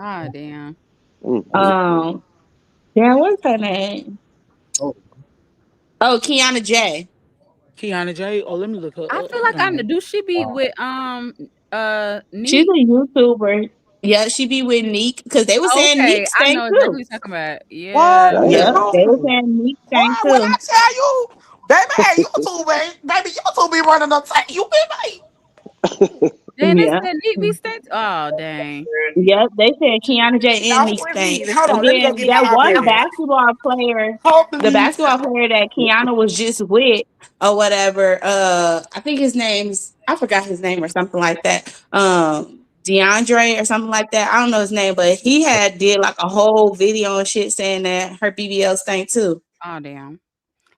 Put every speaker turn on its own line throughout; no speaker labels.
Oh damn.
Mm-mm.
Um, yeah, what's her name?
Oh,
Oh, Kiana J.
Kiana J. Oh, let me look her
I
up.
feel
Hold
like I know.
on.
Do she be with
She's
Neek?
a YouTuber. Yeah, she be with Neek because they was saying
Okay,
Neek
I
stank
know exactly what
too.
you're talking about.
What?
Yeah.
Damn.
Yep, they were
YouTube?
saying Neek
Boy,
stank
when I
too.
tell you, baby, hey, YouTube, baby, YouTube be running up. You be like,
Then they
Yeah.
said Neek be state. Oh dang.
Yep, they said Kiana J and
y'all
Neek
with me.
stank.
Hold
And
on, let me go
then
get my
that one
iPad.
basketball player, the
Hopefully,
basketball player that Kiana was just with or whatever, I think his name's I forgot his name or something like that. DeAndre or something like that. I don't know his name, but he had did like a whole video and shit saying that her BBL stank too.
Oh damn.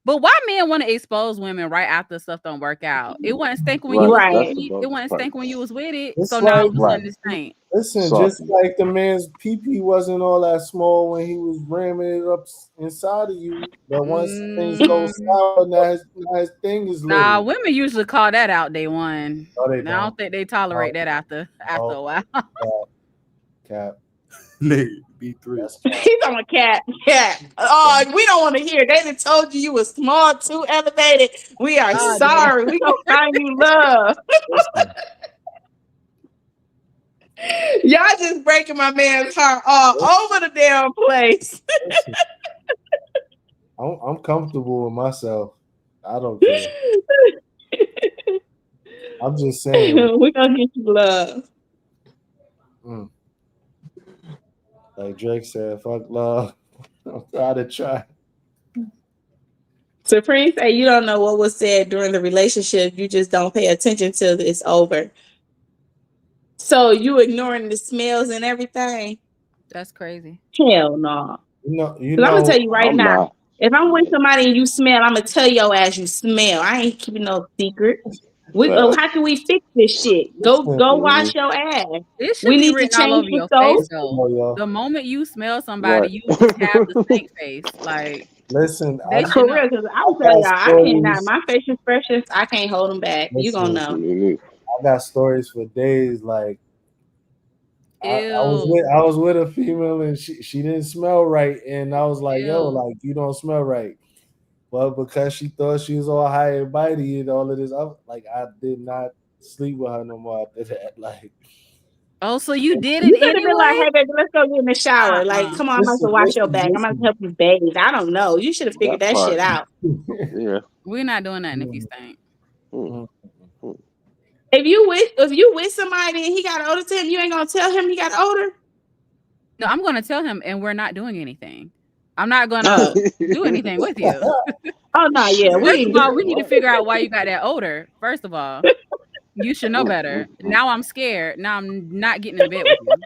But why men want to expose women right after stuff don't work out? It wasn't stink when you
Right.
was
That's
Right.
the
it
bogus
wasn't
part.
stink when you was with it.
It's
So now all
like,
of a
Right.
sudden it stink.
listen, just
Salty.
like the man's PP wasn't all that small when he was ramming it up inside of you. But once things go
Mm,
sour, now his thing is
nah,
little.
women usually call that out day one.
No, they
Now I
don't.
don't think they tolerate
No,
that after
no,
a while.
cap.
Nigga, B3.
That's cap.
He's on a cat. Cat. Oh, we don't want to hear. They done told you you was small, too elevated. We are
Oh damn.
sorry. We gonna find you love.
Listen,
Y'all just breaking my man's heart all over the damn place.
listen. I'm comfortable with myself. I don't care. I'm just saying.
We gonna get you love.
Mm, like Drake said, "Fuck love." I'm trying to try.
Supreme say you don't know what was said during the relationship. You just don't pay attention till it's over. So you ignoring the smells and everything?
That's crazy.
Hell no.
You
Because I'm gonna
know.
tell you right
I'm
now.
not.
If I'm with somebody and you smell, I'm gonna tell your ass you smell. I ain't keeping no secret.
Fact.
How can we fix this shit?
Listen,
Go
Hmm.
wash your ass.
It should
We
be
need to
written all
change
over
the
your face
soap.
listen,
though.
yo.
The moment you smell somebody,
Right.
you just have the stink face. Like
Listen,
they should
For
know.
real, because
I
I'm telling
got
y'all, I cannot.
stories.
My facial expressions, I can't hold them back. You gonna
Listen,
know.
Mhm.
I got stories for days. Like
Ew.
I was with a female and she didn't smell right, and I was like, yo,
Ew.
like you don't smell right. Well, because she thought she was all high and mighty and all of this, I did not sleep with her no more after that. Like,
Oh, so you did it
You could have been like,
anyway?
hey, baby, let's go get in the shower. Like,
Uh-uh.
come on, I'm about to
listen,
wash your
listen,
back. I'm about to
listen.
help you bathe. I don't know. You should have figured
That
that shit
part.
out.
Yeah.
We're not doing nothing if you
Mm,
stink.
Mm.
mm,
Mm.
If you with somebody and he got older to him, you ain't gonna tell him he got older.
No, I'm gonna tell him and we're not doing anything. I'm not
Oh,
gonna do anything with you.
oh no, yeah, we
First
Shit.
of
ain't
all,
doing
we need to
that.
figure out why you got that odor. First of all, you should know
Mm,
better.
mm, mm.
Now I'm scared. Now I'm not getting in the bed with you.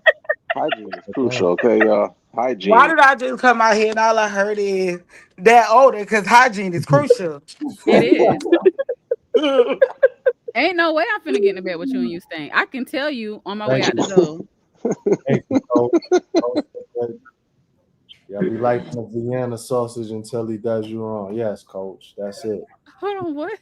Hygiene is
mm.
crucial, okay, y'all?
why
Hygiene.
did I just come out here and all I heard is that older? Because hygiene is crucial.
It is. Ain't no way I'm finna get in the bed with you and you stink. I can tell you on my way
Thank
out the
you,
door.
thank you, Coach. Yeah, be like the Vienna sausage until he does you wrong. Yes, Coach. That's it.
Hold on, what?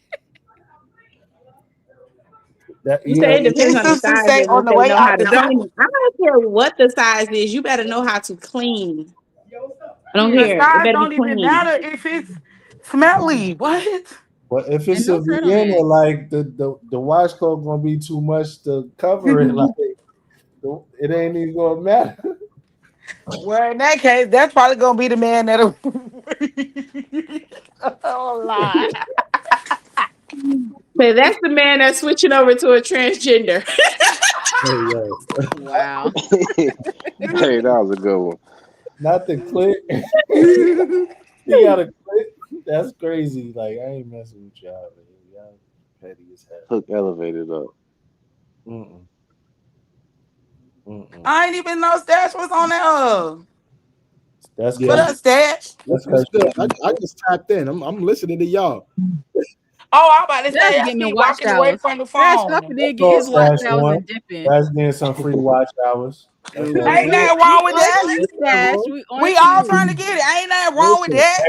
That
You
you
say
know,
it depends
His
on the
sister
size
say
and
on
if
the
they
way
know how
out
to
the door.
clean it. I don't care what the size is. You better know how to clean. I don't
The
Period.
care. It
size
better be
don't even
clean.
matter if it's smelly. What?
but if
And
it's a
don't tread on
Vienna,
it.
like the washcloth gonna be too much to cover it. Like it ain't even gonna matter.
Well, in that case, that's probably gonna be the man that'll. Oh, lie.
So that's the man that's switching over to a transgender.
Hey, yo,
Wow.
Hey, that was a good one.
not the click. He got a click. That's crazy. Like I ain't messing with y'all. Man. Y'all petty as hell.
Hook elevated up.
Mm-mm, mm-mm.
I ain't even know Stash was on there.
That's
What
Yeah,
cause
up, Stash?
that's
what's
cause
good? I just tapped in. I'm listening to y'all.
Oh, I'm about to
That's
say, I
getting the
see
watch
walking away
hours.
from the
Stash
phone.
Puffy did
that's
get
all
his watch
Stash
hours
want.
and dipping.
Stash getting some free watch hours. That's
Ain't
all
nothing
he
Ain't
wrong.
want.
nothing
We
wrong with
on to
that.
you,
Ain't nothing
Stash.
wrong.
We on
We
to
all
you.
trying to get it. Ain't nothing wrong with
Listen,
that.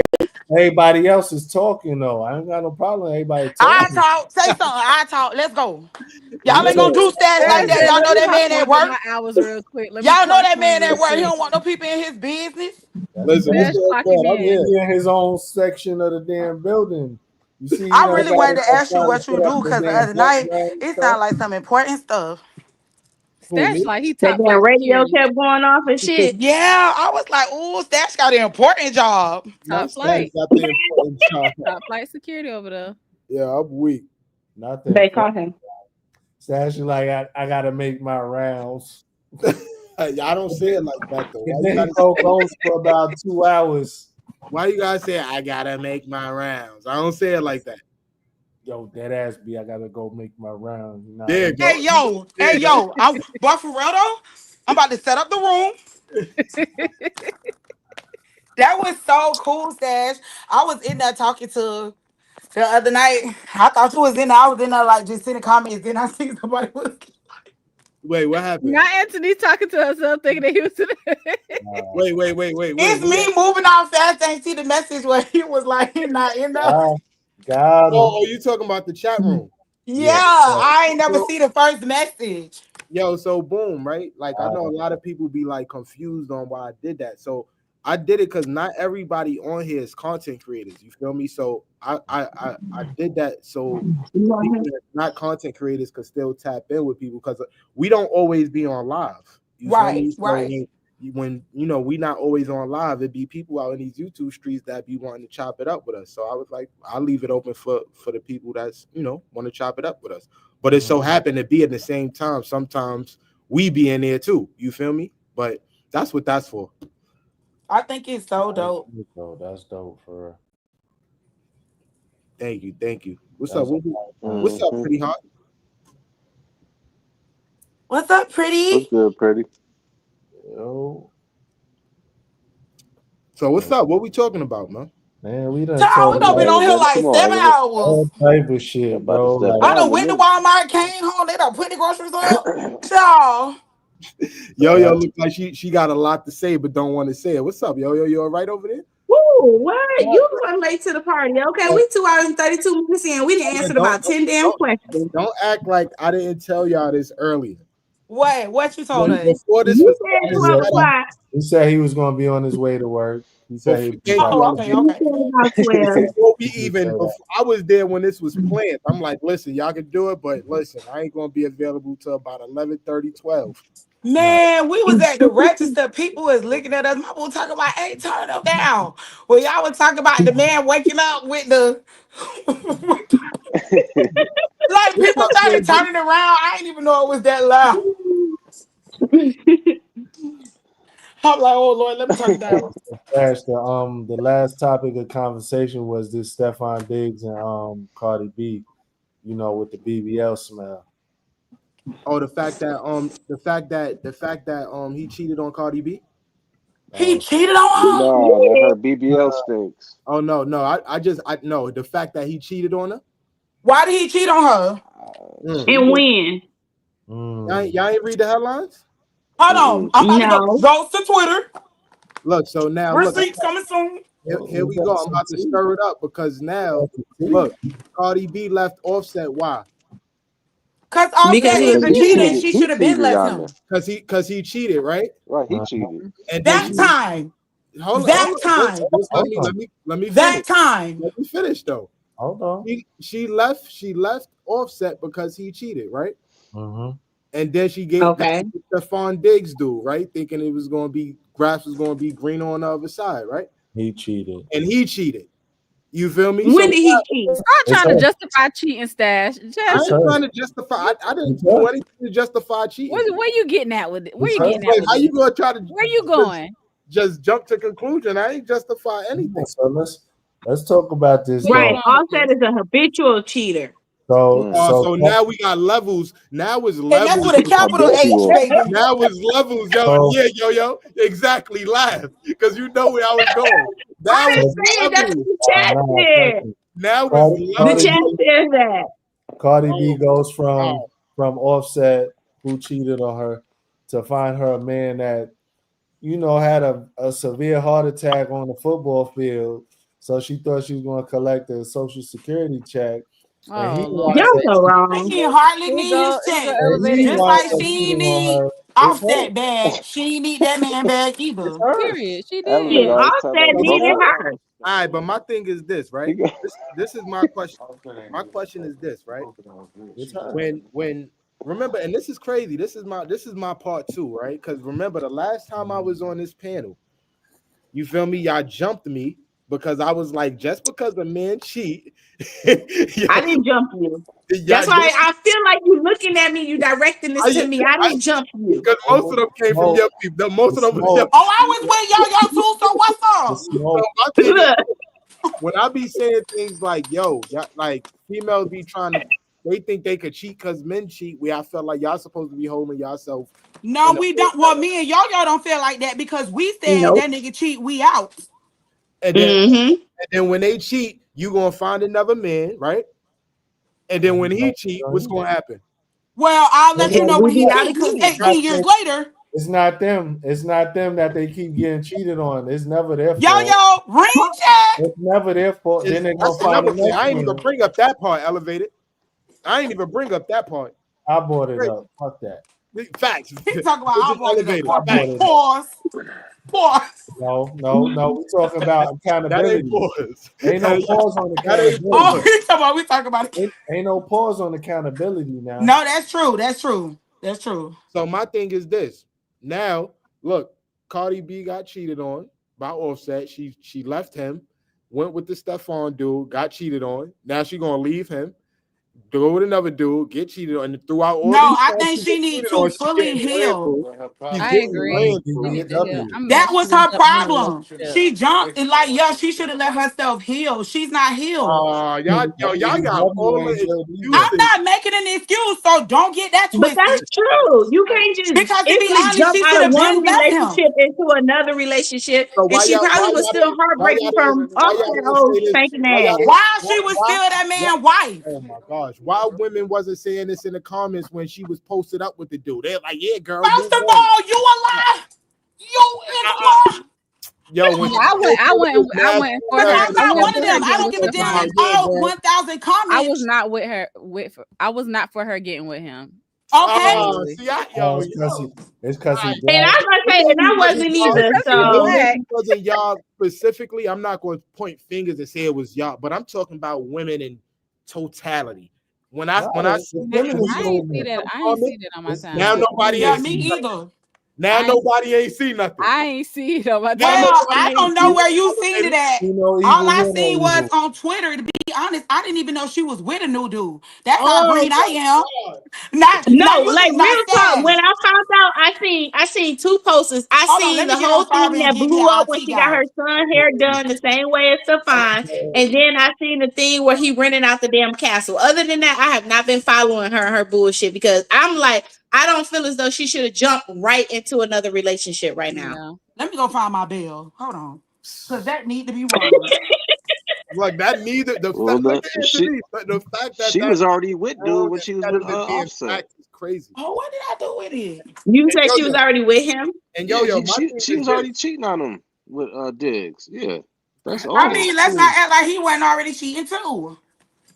everybody else is talking though. I ain't got no problem. Everybody
I
talking.
talk. Say something. I talk. Let's go. Y'all ain't gonna do stats like that.
Let
Y'all know
me
that man
hop
at
on
work.
my hours real quick. Let me
Y'all know
clock
that man
in
at
real
work. He
quick.
don't want no people in his business.
Listen,
Stash
what's up,
clocking
man? I'm
in.
here.
He in his own section of the damn building. You see,
I really wanted to ask you
trying
what
to
you
put up
do because the
damn
other night
background and
it
stuff.
sounded like some important stuff.
Who,
Stash
me?
like he
That
top
damn
flight
radio
security.
kept going off and shit.
Yeah, I was like, "Ooh, Stash got an important job."
Not
Top
Stash
flight.
got the important job.
Top flight security over there.
Yeah, I'm weak.
Nothing.
They caught him.
Stash like I gotta make my rounds.
I don't say it like that though.
And then go goes for about 2 hours.
Why you guys say I gotta make my rounds? I don't say it like that.
Yo, dead ass B, I gotta go make my rounds. Nah,
There you go.
Hey yo, I'm but for real though, I'm about to set up the room. That was so cool, Stash. I was in there talking to the other night. I thought you was in there. I was in there like just sending comments. Then I see somebody was.
Wait, what happened?
Not Anthony talking to herself, thinking that he was.
Wait.
It's me moving on fast. I ain't see the message where he was like, "He not in there."
Got him.
Oh, you talking about the chat room?
Yeah, I ain't never see the first message.
Yo, so boom, right? Like I know a lot of people be like confused on why I did that. So I did it because not everybody on here is content creators. You feel me? So I did that so people that not content creators could still tap in with people because we don't always be on live. You feel me? So
Right.
when you know we not always on live, it be people out in these YouTube streets that be wanting to chop it up with us. So I was like, I'll leave it open for the people that's want to chop it up with us. But it so happened to be at the same time. Sometimes we be in there too. You feel me? But that's what that's for.
I think it's so dope.
That's dope for real.
Thank you. What's up? What's up, Pretty Hot?
What's up, Pretty?
What's good, Pretty?
Yo.
So what's up? What we talking about, man?
Man, we done
Child, we done been on here like 7 hours.
All type of shit, bro. Like,
I done went to Walmart, came home, they done put the groceries up. Child.
Yo, look like she got a lot to say, but don't want to say it. What's up, yo? You all right over there?
Woo, what? You were late to the party. Okay, we 2 hours and 32 minutes in. We didn't answer about 10 damn questions.
Don't act like I didn't tell y'all this earlier.
What you told us?
Before this
You
was
said 12 o'clock.
He said he was gonna be on his way to work. He said he
okay.
Before we even, I was there when this was planned. I'm like, listen, y'all can do it, but listen, I ain't gonna be available till about 11:30, 12.
Man, we was at the register. People was looking at us. My boy talking about, hey, turn them down. Well, y'all was talking about the man waking up with the like people started turning around. I didn't even know it was that loud. I'm like, oh Lord, let me turn it down.
The last topic of conversation was this Stephon Diggs and Cardi B, with the BBL smell.
Oh, the fact that he cheated on Cardi B.
He cheated on her.
No, her BBL stinks.
Oh no, I know the fact that he cheated on her.
Why did he cheat on her?
And when?
Y'all ain't read the headlines?
Hold on, I'm about to go to Twitter.
Look, so now
receipts coming soon.
Here we go. I'm about to stir it up because now look, Cardi B left Offset. Why?
Because Offset is a cheater and she should have been left him.
Because he cheated, right?
Right, he cheated.
And
that time. Let me
finish though.
Hold on.
She left Offset because he cheated, right?
Mm-hmm.
And then she gave Stephon Diggs dude, right? Thinking it was gonna be grass was gonna be green on the other side, right?
He cheated.
You feel me?
When did he cheat?
I'm trying to justify cheating, Stash.
I ain't trying to justify. I didn't do anything to justify cheating.
Where you getting at with it? Where you getting at?
How you gonna try to?
Where you going?
Just jump to conclusion. I ain't justify anything.
So let's talk about this.
Right. Offset is a habitual cheater.
So
now we got levels. Now it's levels.
And that's with a capital H, baby.
Now it's levels, yo. Yo. Exactly, laugh. Because you know where I was going. Now
the chat says that.
Cardi B goes from Offset, who cheated on her, to find her a man that, had a severe heart attack on the football field. So she thought she was going to collect a Social Security check. And he
Oh, Lord.
winds
Y'all
up-
so wrong.
He hardly
Here
need
go-
his
here go
check.
elevator.
and he
Just
winds
like
up
she
cheating on
need
her. It's
Offset
her.
bag. She ain't need that man bag either.
It's her.
Period. She
Elevator
did.
always
Offset
tell that
needed
nigga,
her.
All right, but my thing is this,
he
right?
got-
This is my question. My question is this, right?
It's her.
When remember, and this is crazy. This is my part two, right? Because remember, the last time I was on this panel, you feel me? Y'all jumped me because I was like, just because a man cheat,
I didn't jump you. That's
y'all
why
just-
I feel like you looking at me, you directing this to me. I didn't jump you.
because most of them came from your people. Most of them was your
Oh, I was with y'all too. So what's
The
up?
smoke.
So my thing is,
Look,
when I be saying things like, yo, y'all, like females be trying to, they think they could cheat because men cheat, where I felt like y'all supposed to be holding yourself.
No, we don't. Well, me and y'all don't feel like that because we said
Nope.
that nigga cheat, we out.
And then,
mhm.
and then when they cheat, you gonna find another man, right? And then when he cheat, what's gonna happen?
Well, I'll let you
Yeah,
know
we
when he
be out
cheat because
again.
18 years later,
It's not them. It's not them that they keep getting cheated on. It's never their fault.
yo, ring check.
It's never their fault. Then they're gonna
That's
find
another thing.
another
I ain't even
man.
bring up that part, elevated. I ain't even bring up that part.
I brought it up. Fuck that.
Facts.
He talking about
This
I
is
brought it
elevated.
up.
Facts.
Pause.
No. We talking about
That ain't
accountability.
pause.
Ain't no pause on
That ain't
accountability.
Oh, he talking about we talking about it.
Ain't no pause on accountability now.
No, that's true. That's true. That's true.
So my thing is this. Now, look, Cardi B got cheated on by Offset. She left him, went with the Stefan dude, got cheated on. Now she gonna leave him, go with another dude, get cheated on, and throughout all
No,
these
I
times
think she
get
need
cheated
to
on, she
fully
getting
heal.
ran through.
I
getting
agree.
ran
She
through.
need to heal. I'm
That
mad
was
she
her
jumped in the
problem.
relationship.
She jumped and like, yeah, she should have let herself heal. She's not healed.
Y'all got all the excuses.
I'm not making an excuse, so don't get that
But that's
twisted.
true. You can't just
Because to be
instantly
honest,
jump
she
out
should
of
have
one
been left him.
relationship into another relationship,
So
and she probably was still heartbreaking from Offset old spanking ass.
Why she was still that man's wife?
Oh my gosh! Why women wasn't saying this in the comments when she was posted up with the dude? They're like, "Yeah, girl."
First of
move on.
all, you a lie. You is a lie.
Yo, when
I went for
Because
her.
I'm not
I
one
went
of
for her
them. I
getting
don't
with
give a damn
Stefan.
if all 1,000 comments.
I was not with her. I was not for her getting with him.
Okay.
See,
It's because he
And I was gonna say, and I wasn't either. So
It wasn't y'all specifically. I'm not going to point fingers and say it was y'all, but I'm talking about women in totality. When I seen it,
I ain't see that. I ain't see that on my time.
now nobody
Yeah,
ain't
me
see nothing.
either.
Now nobody ain't see nothing.
I ain't see it on my
Now
time.
Well,
nobody
I
ain't
don't know
see
where you
nothing.
seen it at.
You know,
All I
evil,
seen
no
was
evil.
on Twitter. To be honest, I didn't even know she was with a new dude. That's how
Oh,
green I am.
God.
Not
no,
you
like
do not
real talk.
sad.
When I found out, I seen two posters. I
Hold on,
seen
let
the
me get
whole
on fire
thing
and
that
give me
blew
an
up when
IT
she got
guy.
her son hair done the same way as Stefan, and then I seen the thing where he rented out the damn castle. Other than that, I have not been following her bullshit because I'm like, I don't feel as though she should have jumped right into another relationship right now.
Yeah.
Let me go find my bill. Hold on, because that need to be wrong.
Like that neither the
Well,
fact,
the
that
she was already with dude when she was with
being
Offset.
fact is crazy.
Oh, what did I do with it?
You
And
said she was already with him.
And
Yeah,
my thing
she
is
was
this.
already cheating on him with Diggs. Yeah, that's
I
all.
mean, let's not act like he wasn't already cheating too.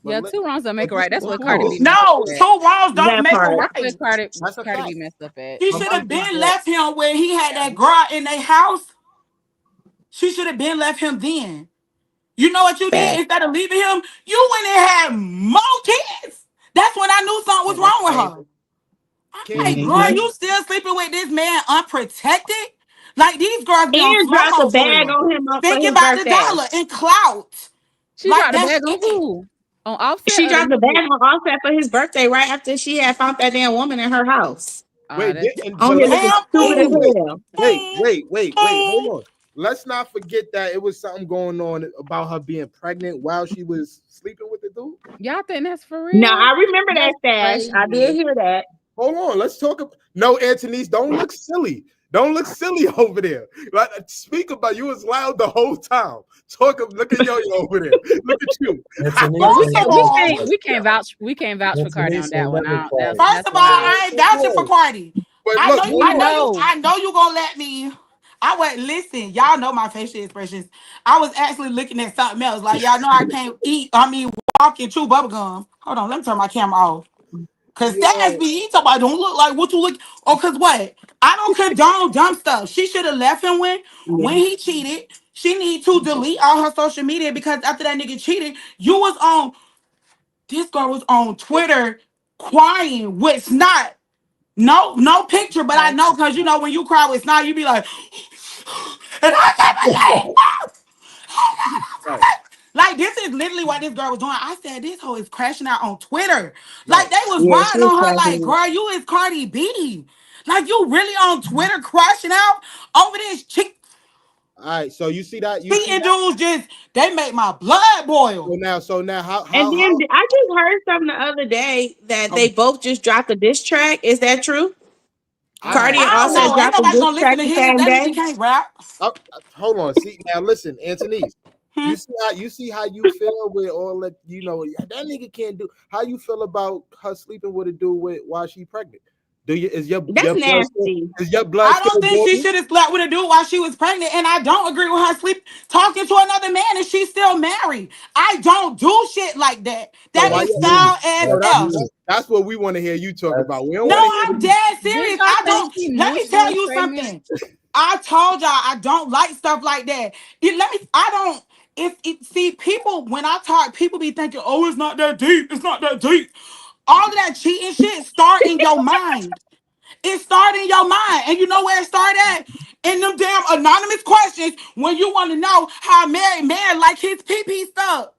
Yeah, two wrongs don't make it right. That's what
Of
Cardi
course.
B messed
No,
up at.
two wrongs don't
That
make a
part.
That's
right.
what
That's a
Cardi
fact.
B messed up at.
She
But
should
my
have
thing
been
is-
left him when he had that girl in their house. She should have been left him then. You know what you did?
Fact.
Instead of leaving him, you went and had more kids. That's when I knew something was wrong with her. I'm like, girl, you still sleeping with this man unprotected? Like these girls be on
And
slow
dropped a
mo for
bag
real.
on him up for
Thinking
his
about the
birthday.
dollar and clout.
She
Like
dropped the
that's
bag on
it.
who? On Offset?
She
or
dropped the
new
bag
dude?
on Offset for his birthday right after she had found that damn woman in her house.
Wait,
That's
On his
Damn
stupid as
fool.
hell.
wait, hold on. Let's not forget that it was something going on about her being pregnant while she was sleeping with the dude.
y'all think that's for real?
Now I remember that
That's
stash. I
crazy.
did hear that.
Hold on, let's talk. No, Antonice, don't look silly. Don't look silly over there. Like, speak about you was loud the whole time. Look at Yo-Yo over there. Look at you.
We can't vouch for Cardi on that one.
First of all, I ain't vouching for Cardi.
But
I
look,
know you gonna let me. I went, listen, y'all know my facial expressions. I was actually looking at something else. Like, y'all know I can't walk and chew bubble gum. Hold on, let me turn my camera off. Cause that's me. He talking about don't look like what you look. Oh, cause what? I don't condone dumb stuff. She should have left him when he cheated. She need to delete all her social media because after that nigga cheated, this girl was on Twitter crying with snot. No picture, but I know because when you cry with snot, you be like, and I like this is literally what this girl was doing. I said this hoe is crashing out on Twitter. Like they was riding on her like, girl, you is Cardi B. Like you really on Twitter crashing out over this chick.
All right, so you see that?
Dudes they make my blood boil.
So now how
and then I just heard something the other day that they both just dropped a diss track. Is that true? Cardi and Offset dropped a diss track the same day.
Can't rap.
Hold on. See now, listen, Anthony's. You see how you feel with all that, that nigga can't do. How you feel about her sleeping with a dude while she pregnant? Is your
blood nasty?
Is your blood?
I don't think she should have slept with a dude while she was pregnant, and I don't agree with her talking to another man and she's still married. I don't do shit like that. That is foul as hell.
That's what we want to hear you talk about.
I'm dead serious. I don't. Let me tell you something. I told y'all I don't like stuff like that. See, people, when I talk, people be thinking, oh, it's not that deep. It's not that deep. All of that cheating shit start in your mind. It started in your mind. And you know where it started at? In them damn anonymous questions when you want to know how a married man like his pee-pee stuff.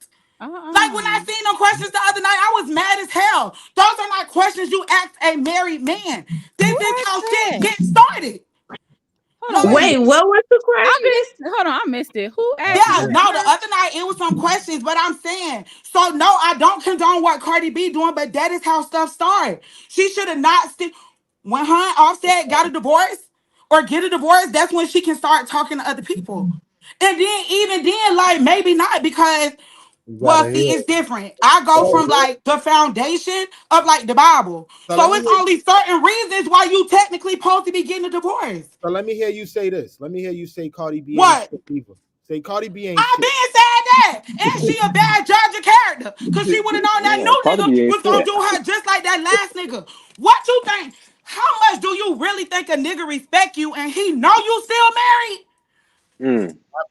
Like when I seen them questions the other night, I was mad as hell. Those are not questions you ask a married man. This is how shit gets started.
Wait, what was the question?
I missed it. Who asked?
The other night it was some questions, but I'm saying, so no, I don't condone what Cardi B doing, but that is how stuff started. She should have not when her and Offset got a divorce or get a divorce, that's when she can start talking to other people. And then even then, like maybe not because it's different. I go from like the foundation of like the Bible. So it's only certain reasons why you technically supposed to be getting a divorce.
So let me hear you say this. Let me hear you say Cardi B
what?
Ain't shit either. Say Cardi B ain't
I been saying that. And she a bad judge of character. Because she would have known that new nigga was going to do her just like that last nigga. What you think? How much do you really think a nigga respect you and he know you still married?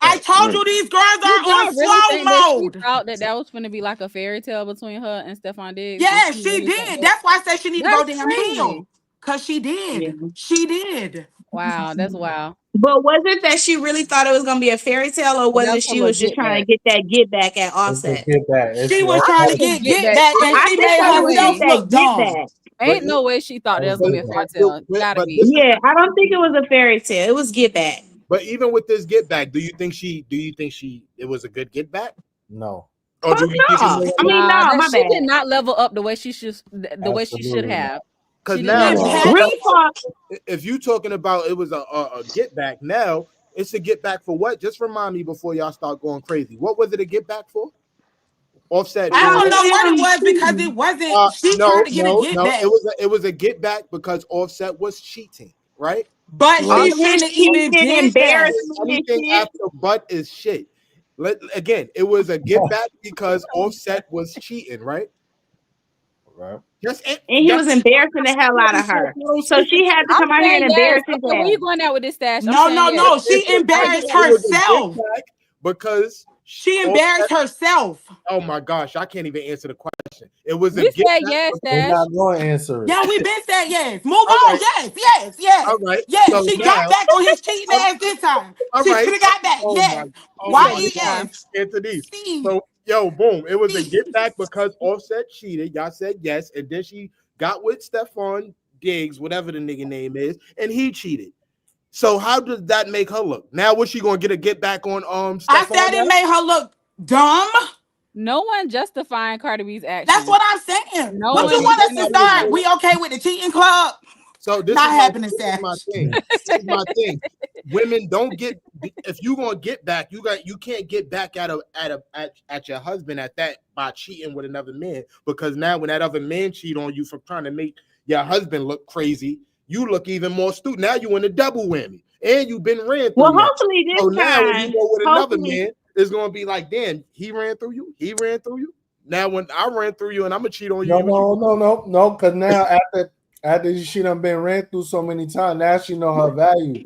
I told you these girls are on slow mode.
She thought that was going to be like a fairy tale between her and Stefan Diggs.
Yeah, she did. That's why I said she need to go damn heal. Because she did. Yeah. She did.
Wow, that's wild.
But was it that she really thought it was going to be a fairy tale, or was it she was just trying to get back at Offset?
She was trying to get back, and she made herself look dumb.
Ain't no way she thought it was going to be a fairy tale. Gotta be.
Yeah, I don't think it was a fairy tale. It was get back.
But even with this get back, do you think it was a good get back?
No.
Oh, do you think
she did not level up the way she should have.
Because now, if you talking about it was a get back, now it's a get back for what? Just remind me before y'all start going crazy. What was it a get back for? Offset.
I don't know what it was because it wasn't. She tried to get a get back.
It was a get back because Offset was cheating, right?
But she shouldn't even did that.
Anything after but is shit. Again, it was a get back because Offset was cheating, right?
Right.
And he was embarrassing the hell out of her. So she had to come out here and embarrass his ass.
Where you going out with this stash?
No. She embarrassed herself.
Because
she embarrassed herself.
Oh my gosh, I can't even answer the question. It was
we said yes,
We're not going to answer it.
Yeah, we've been said yes. Move on. Right. Yes.
All right.
Yes, so she got back on his cheating ass this time. She should have got back. Yes. Why yes?
Anthony. So yo, boom. It was a get back because Offset cheated. Y'all said yes, and then she got with Stefan Diggs, whatever the nigga name is, and he cheated. So how does that make her look? Now what's she gonna get back on Stefan?
I said it made her look dumb.
No one justifying Cardi B's actions.
That's what I'm saying. What you want us to start? We okay with the cheating club?
So this
not happening.
This is my thing. This is my thing. Women don't get, if you gonna get back, you can't get back at your husband at that by cheating with another man, because now when that other man cheat on you for trying to make your husband look crazy, you look even more stupid. Now you in a double whammy. and you've been ran through.
Well,
now.
hopefully this
So now when
time,
you go with another
hopefully,
man, it's gonna be like, damn, he ran through you. He ran through you. Now when I ran through you and I'm gonna cheat on you.
No. Because now after she done been ran through so many times, now she know her value.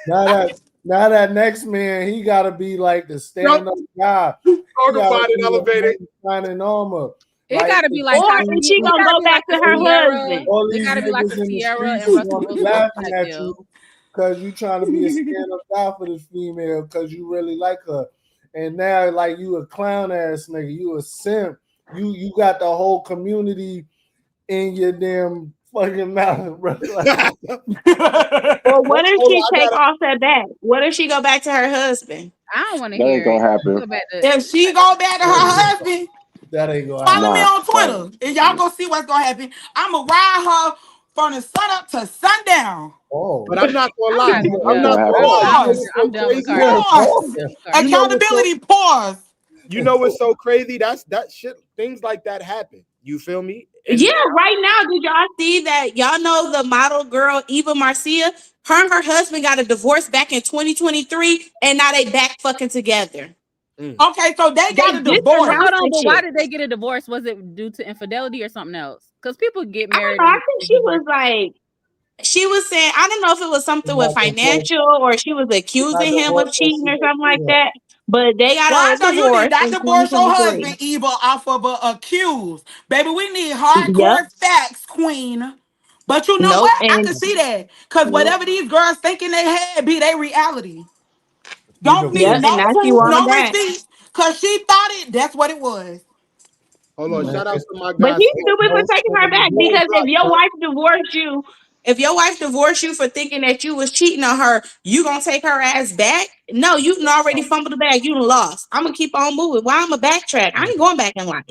Now that next man, he gotta be like the stand up guy.
Talk about it, elevated.
Shining armor.
It gotta be like
or
how
is she
it
gonna
gotta
go
be
back
like
to
a
her
Sierra.
husband?
All
It
these
gotta be like a
niggas in the
Sierra
streets
and
is gonna
Russell
be
Westbrook
laughing
type
at
deal.
you because you trying to be a stand-up guy for this female because you really like her. And now, like, you a clown ass nigga, you a simp. You got the whole community in your damn fucking mouth, bro.
Or what if she take off that back? What if she go back to her husband?
I don't want to
That
hear
ain't gonna
it.
happen.
Go back to
If she go back to her husband,
That ain't gonna
follow
happen.
me
Nah,
on Twitter, and y'all go see what's gonna happen. I'ma ride her from the sun up to sundown.
Oh,
But I'm not gonna
I'm
lie.
not
I'm not
gonna
gonna lie.
happen.
You know what's so
I'm done with
crazy?
Cardi.
Pause.
Cardi.
You know what's so-
Accountability. Pause.
You know what's so crazy? That shit. Things like that happen. You feel me? And
Yeah, right now, did y'all see that? Y'all know the model girl Eva Marcia? Her and her husband got a divorce back in 2023, and now they back fucking together.
Okay, so they got a
just
divorce.
announced
Hold on, but
this
why
shit.
did they get a divorce? Was it due to infidelity or something else? Because people get
I don't
married.
know. I
and
think she was like, she was saying, I don't know if it was something with financial or she was accusing him of cheating or something like that. But they got
Well, I
a
know you
divorce
did not
in
divorce your
2023.
husband, Eva, off of a accused. Baby, we need hardcore
Yep.
facts, queen. But you know
Nope.
what? I
And
can see that. Because whatever these girls thinking they had be their reality. Don't need
yep,
no
and now she
proof,
want
no
it back.
receipts. Because she thought it, that's what it was.
hold on, shout out to my
But
guy.
he's stupid for taking her back because if your wife divorced you for thinking that you was cheating on her, you gonna take her ass back? No, you done already fumbled the bag. You done lost. I'm gonna keep on moving. Why I'ma backtrack? I ain't going back in life.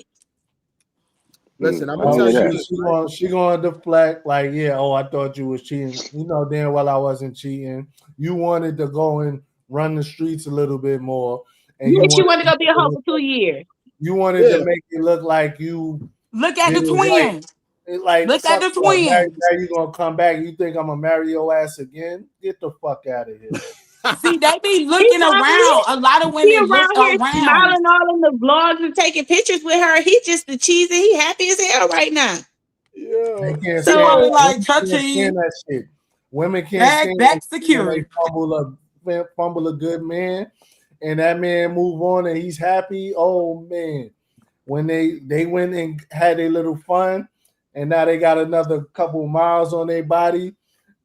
Listen, I'm gonna tell you this.
She gonna deflect like, yeah, oh, I thought you was cheating. You know damn well I wasn't cheating. You wanted to go and run the streets a little bit more. And
she wanted to go be a hoe for 2 years.
You wanted to make it look like you
Look at the
did it
twin.
like
Look at the
fuck, now
twin.
you gonna come back. You think I'm gonna marry your ass again? Get the fuck out of here.
See, they be looking around. A lot of
He
women look
around here
around.
smiling all in the vlogs and taking pictures with her. He just the cheesy. He happy as hell right now.
They can't
So,
stand
like,
women can't
touching
stand that shit. Women can't stand
back
when
security.
they fumble a good man, and that man move on and he's happy. Oh man, when they went and had a little fun, and now they got another couple miles on their body,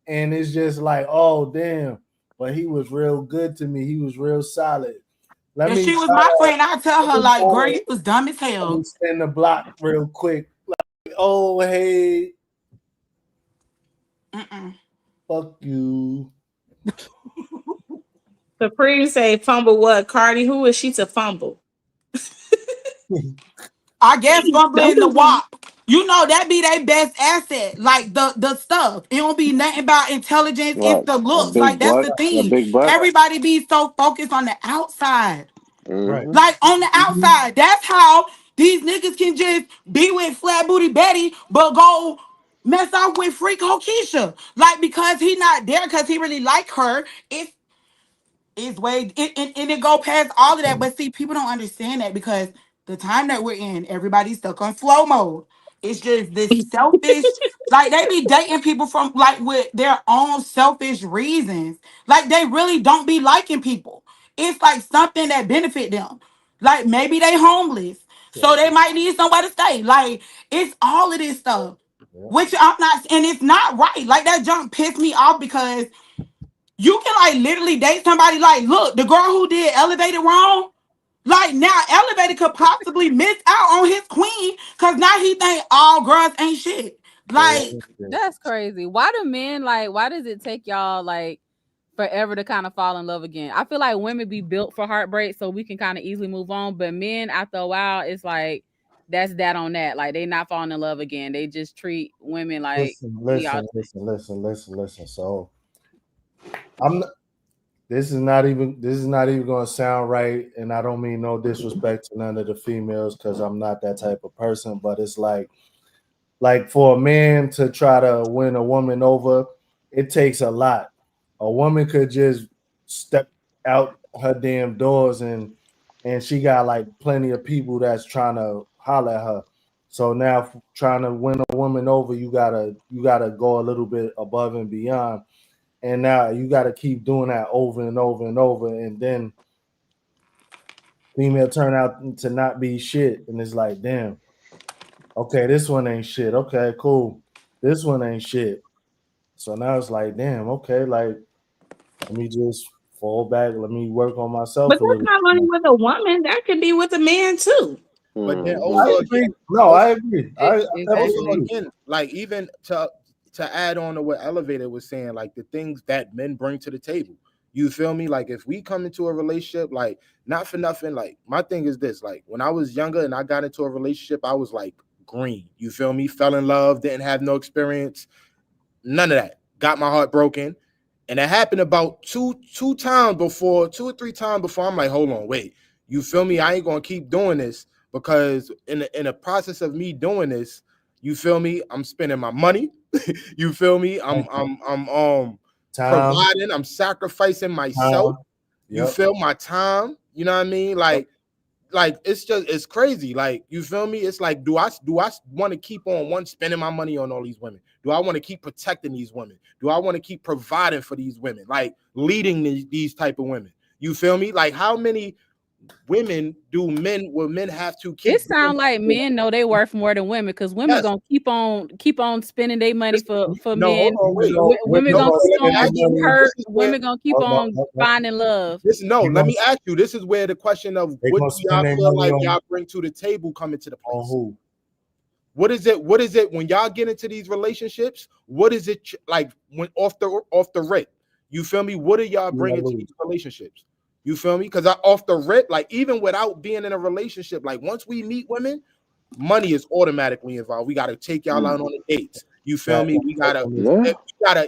and it's just like, oh damn. But he was real good to me. He was real solid.
If she was my friend, I'd tell her, like, girl, you was dumb as
Let
hell.
me spin the block real quick. Like, oh, hey. Fuck you.
Supreme say fumble what? Cardi, who is she to fumble?
I guess fumbling the WAP. You know, that be their best asset. Like the stuff. It don't be nothing about intelligence.
What?
It's the looks.
big
Like, that's
butt?
the
A
thing.
big butt?
Everybody be so focused on the outside.
Right.
Like, on the outside. That's how these niggas can just be with Flat Booty Betty, but go mess off with Freak Keisha. Like, because he not there because he really like her. It's way and it go past all of that. But see, people don't understand that because the time that we're in, everybody's stuck on slow mode. It's just this selfish, like they be dating people from like with their own selfish reasons. Like they really don't be liking people. It's like something that benefit them. Like maybe they homeless, so they might need somewhere to stay. Like it's all of this stuff, which I'm not, and it's not right. Like that junk pissed me off because you can like literally date somebody like, look, the girl who did Elevated wrong, like now Elevated could possibly miss out on his queen because now he think all girls ain't shit. Like
That's crazy. Why do men like? Why does it take y'all like forever to kind of fall in love again? I feel like women be built for heartbreak, so we can kind of easily move on. But men, after a while, it's like that's that on that. Like they not falling in love again. They just treat women like
listen. So I'm not, this is not even going to sound right, and I don't mean no disrespect to none of the females because I'm not that type of person, but it's like for a man to try to win a woman over, it takes a lot. A woman could just step out her damn doors and she got like plenty of people that's trying to holler at her. So now trying to win a woman over, you gotta go a little bit above and beyond. And now you gotta keep doing that over and over and over. And then female turn out to not be shit. And it's like, damn, okay, this one ain't shit. Okay, cool. This one ain't shit. So now it's like, damn, okay, like let me just fall back. Let me work on myself
But
a little
that's not only with a woman. That could be with a man too.
But then
I
also
agree.
again,
No, I agree. I
also
Exactly.
again, like even to add on to what Elevator was saying, like the things that men bring to the table. You feel me? Like if we come into a relationship, like not for nothing, like my thing is this: like when I was younger and I got into a relationship, I was like green. You feel me? Fell in love, didn't have no experience, none of that. Got my heart broken. And it happened about two or three times before. I'm like, hold on, wait. You feel me? I ain't gonna keep doing this because in the process of me doing this, you feel me? I'm spending my money. You feel me? I'm
time.
providing. I'm sacrificing myself.
Time.
You
Yep.
feel my time? You know what I mean? Like it's crazy. Like, you feel me? It's like, do I want to keep on spending my money on all these women? Do I want to keep protecting these women? Do I want to keep providing for these women? Like leading these type of women? You feel me? Like how many women will men have to keep?
It sounds like men know they worth more than women because women
Yes.
gonna keep on spending their money for
No,
men.
hold on, wait.
Women
No,
gonna
no,
keep
let me
on
ask you
getting
this.
hurt.
This is where-
Women gonna keep on finding love.
Let me ask you. This is where the question of
They
what
gonna
do y'all
spend their
feel
money
like
on-
y'all bring to the table come into the
On
place.
who?
What is it when y'all get into these relationships? What is it like when off the rip? You feel me? What are y'all bringing to these relationships? You feel me? Because off the rip, like even without being in a relationship, like once we meet women, money is automatically involved. We got to take y'all out on the dates. You feel me? We gotta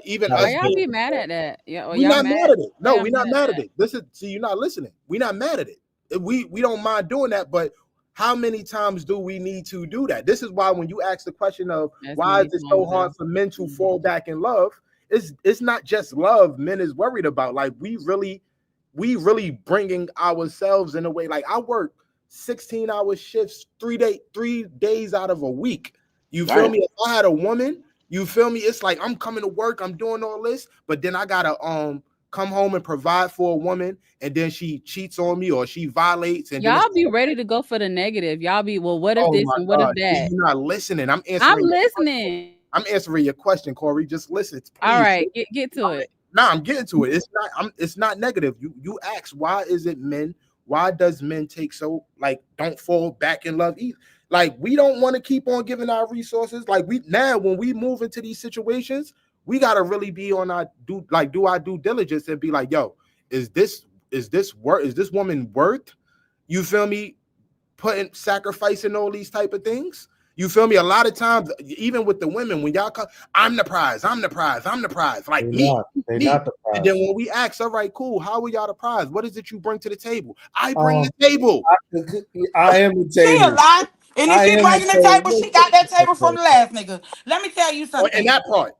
even
Why
us.
y'all be mad at that? Yeah, or
We're
y'all
not mad at it. No,
y'all
we're not mad at it. Listen, see, you're not listening. We're not mad at it. We don't mind doing that, but how many times do we need to do that? This is why when you ask the question of why is it so hard for men to fall back in love, it's not just love men is worried about. Like we really bringing ourselves in a way. Like I work 16-hour shifts 3 days out of a week. You feel me? If I had a woman, you feel me? It's like I'm coming to work, I'm doing all this, but then I gotta come home and provide for a woman, and then she cheats on me or she violates. And
y'all be ready to go for the negative. Y'all be, well, what if
oh
this
my
and what
God.
if that?
You're not listening. I'm answering. I'm answering your question, Corey. Just listen. Please.
All right, get to it.
Nah, I'm getting to it. It's not negative. You ask why is it men? Why does men take so like don't fall back in love either? Like we don't want to keep on giving our resources. Like when we move into these situations, we gotta really be on our do our due diligence and be like, yo, is this woman worth? You feel me? Sacrificing all these type of things. You feel me? A lot of times, even with the women, when y'all come, I'm the prize. Like me.
Not the prize.
And then when we ask, all right, cool, how are y'all the prize? What is it you bring to the table? I bring the table.
I am the
She a
table.
lie. And if she bringing the table, she got that table from the last nigga. Let me tell you something.
And that part.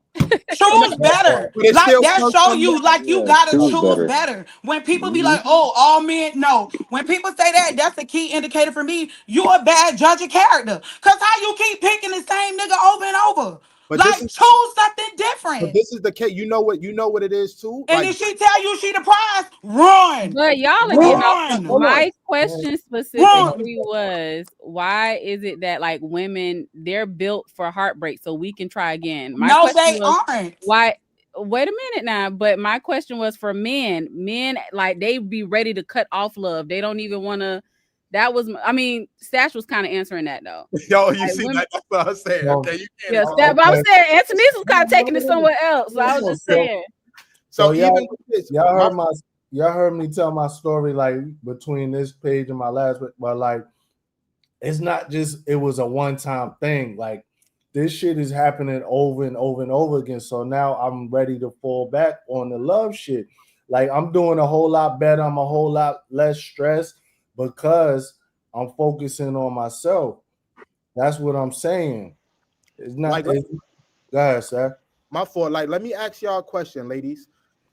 Choose better.
But it
Like
still
that
comes
show
from
you
that.
like you
Yeah,
gotta
choose
choose
better.
better. When people be like, oh, all men, no. When people say that, that's a key indicator for me. You a bad judge of character. Cause how you keep picking the same nigga over and over?
But
like choose something different.
But this is the case. You know what it is too.
And if she tell you she the prize, run.
But y'all are getting off. My question specifically was, why is it that like women, they're built for heartbreak so we can try again? My
No,
question
they
was,
aren't.
why? Wait a minute now. But my question was for men. Men, like they be ready to cut off love. They don't even want to. That was, I mean, Stash was kind of answering that though.
Yo, you see, that's what I was saying. Okay, you can't.
Yeah, but I was saying Anthony was kind of taking it somewhere else. So I was just saying.
So y'all heard me tell my story like between this page and my last, but like it's not just it was a one-time thing. Like this shit is happening over and over and over again. So now I'm ready to fall back on the love shit. Like I'm doing a whole lot better. I'm a whole lot less stressed because I'm focusing on myself. That's what I'm saying. It's not. Go ahead, sir.
My fault. Like, let me ask y'all a question, ladies.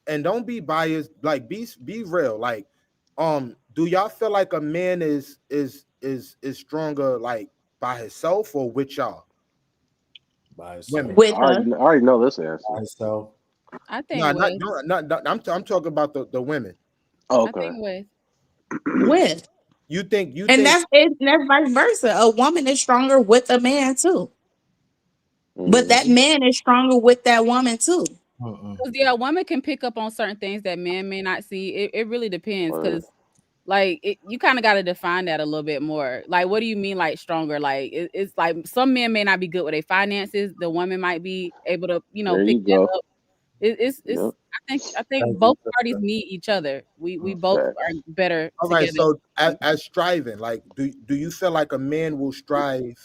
and don't be biased. Like be real. Like, do y'all feel like a man is stronger like by himself or with y'all?
By himself.
Women.
With
I
her.
already know this answer.
By himself.
I think
Nah,
with.
I'm talking about the women.
Oh,
I
okay.
think with.
With.
You think
And that's vice versa. A woman is stronger with a man too. But that
Mhm.
man is stronger with that woman too.
Because yeah, a woman can pick up on certain things that men may not see. It really depends
Right.
because like you kind of got to define that a little bit more. Like, what do you mean like stronger? Like it's like some men may not be good with their finances. The woman might be able to
There
pick
you
that
go.
up. It's
Yep.
I
Thank
think both
you.
parties need each other. We both
Facts.
are better
all right?
together.
So as striving, like, do you feel like a man will strive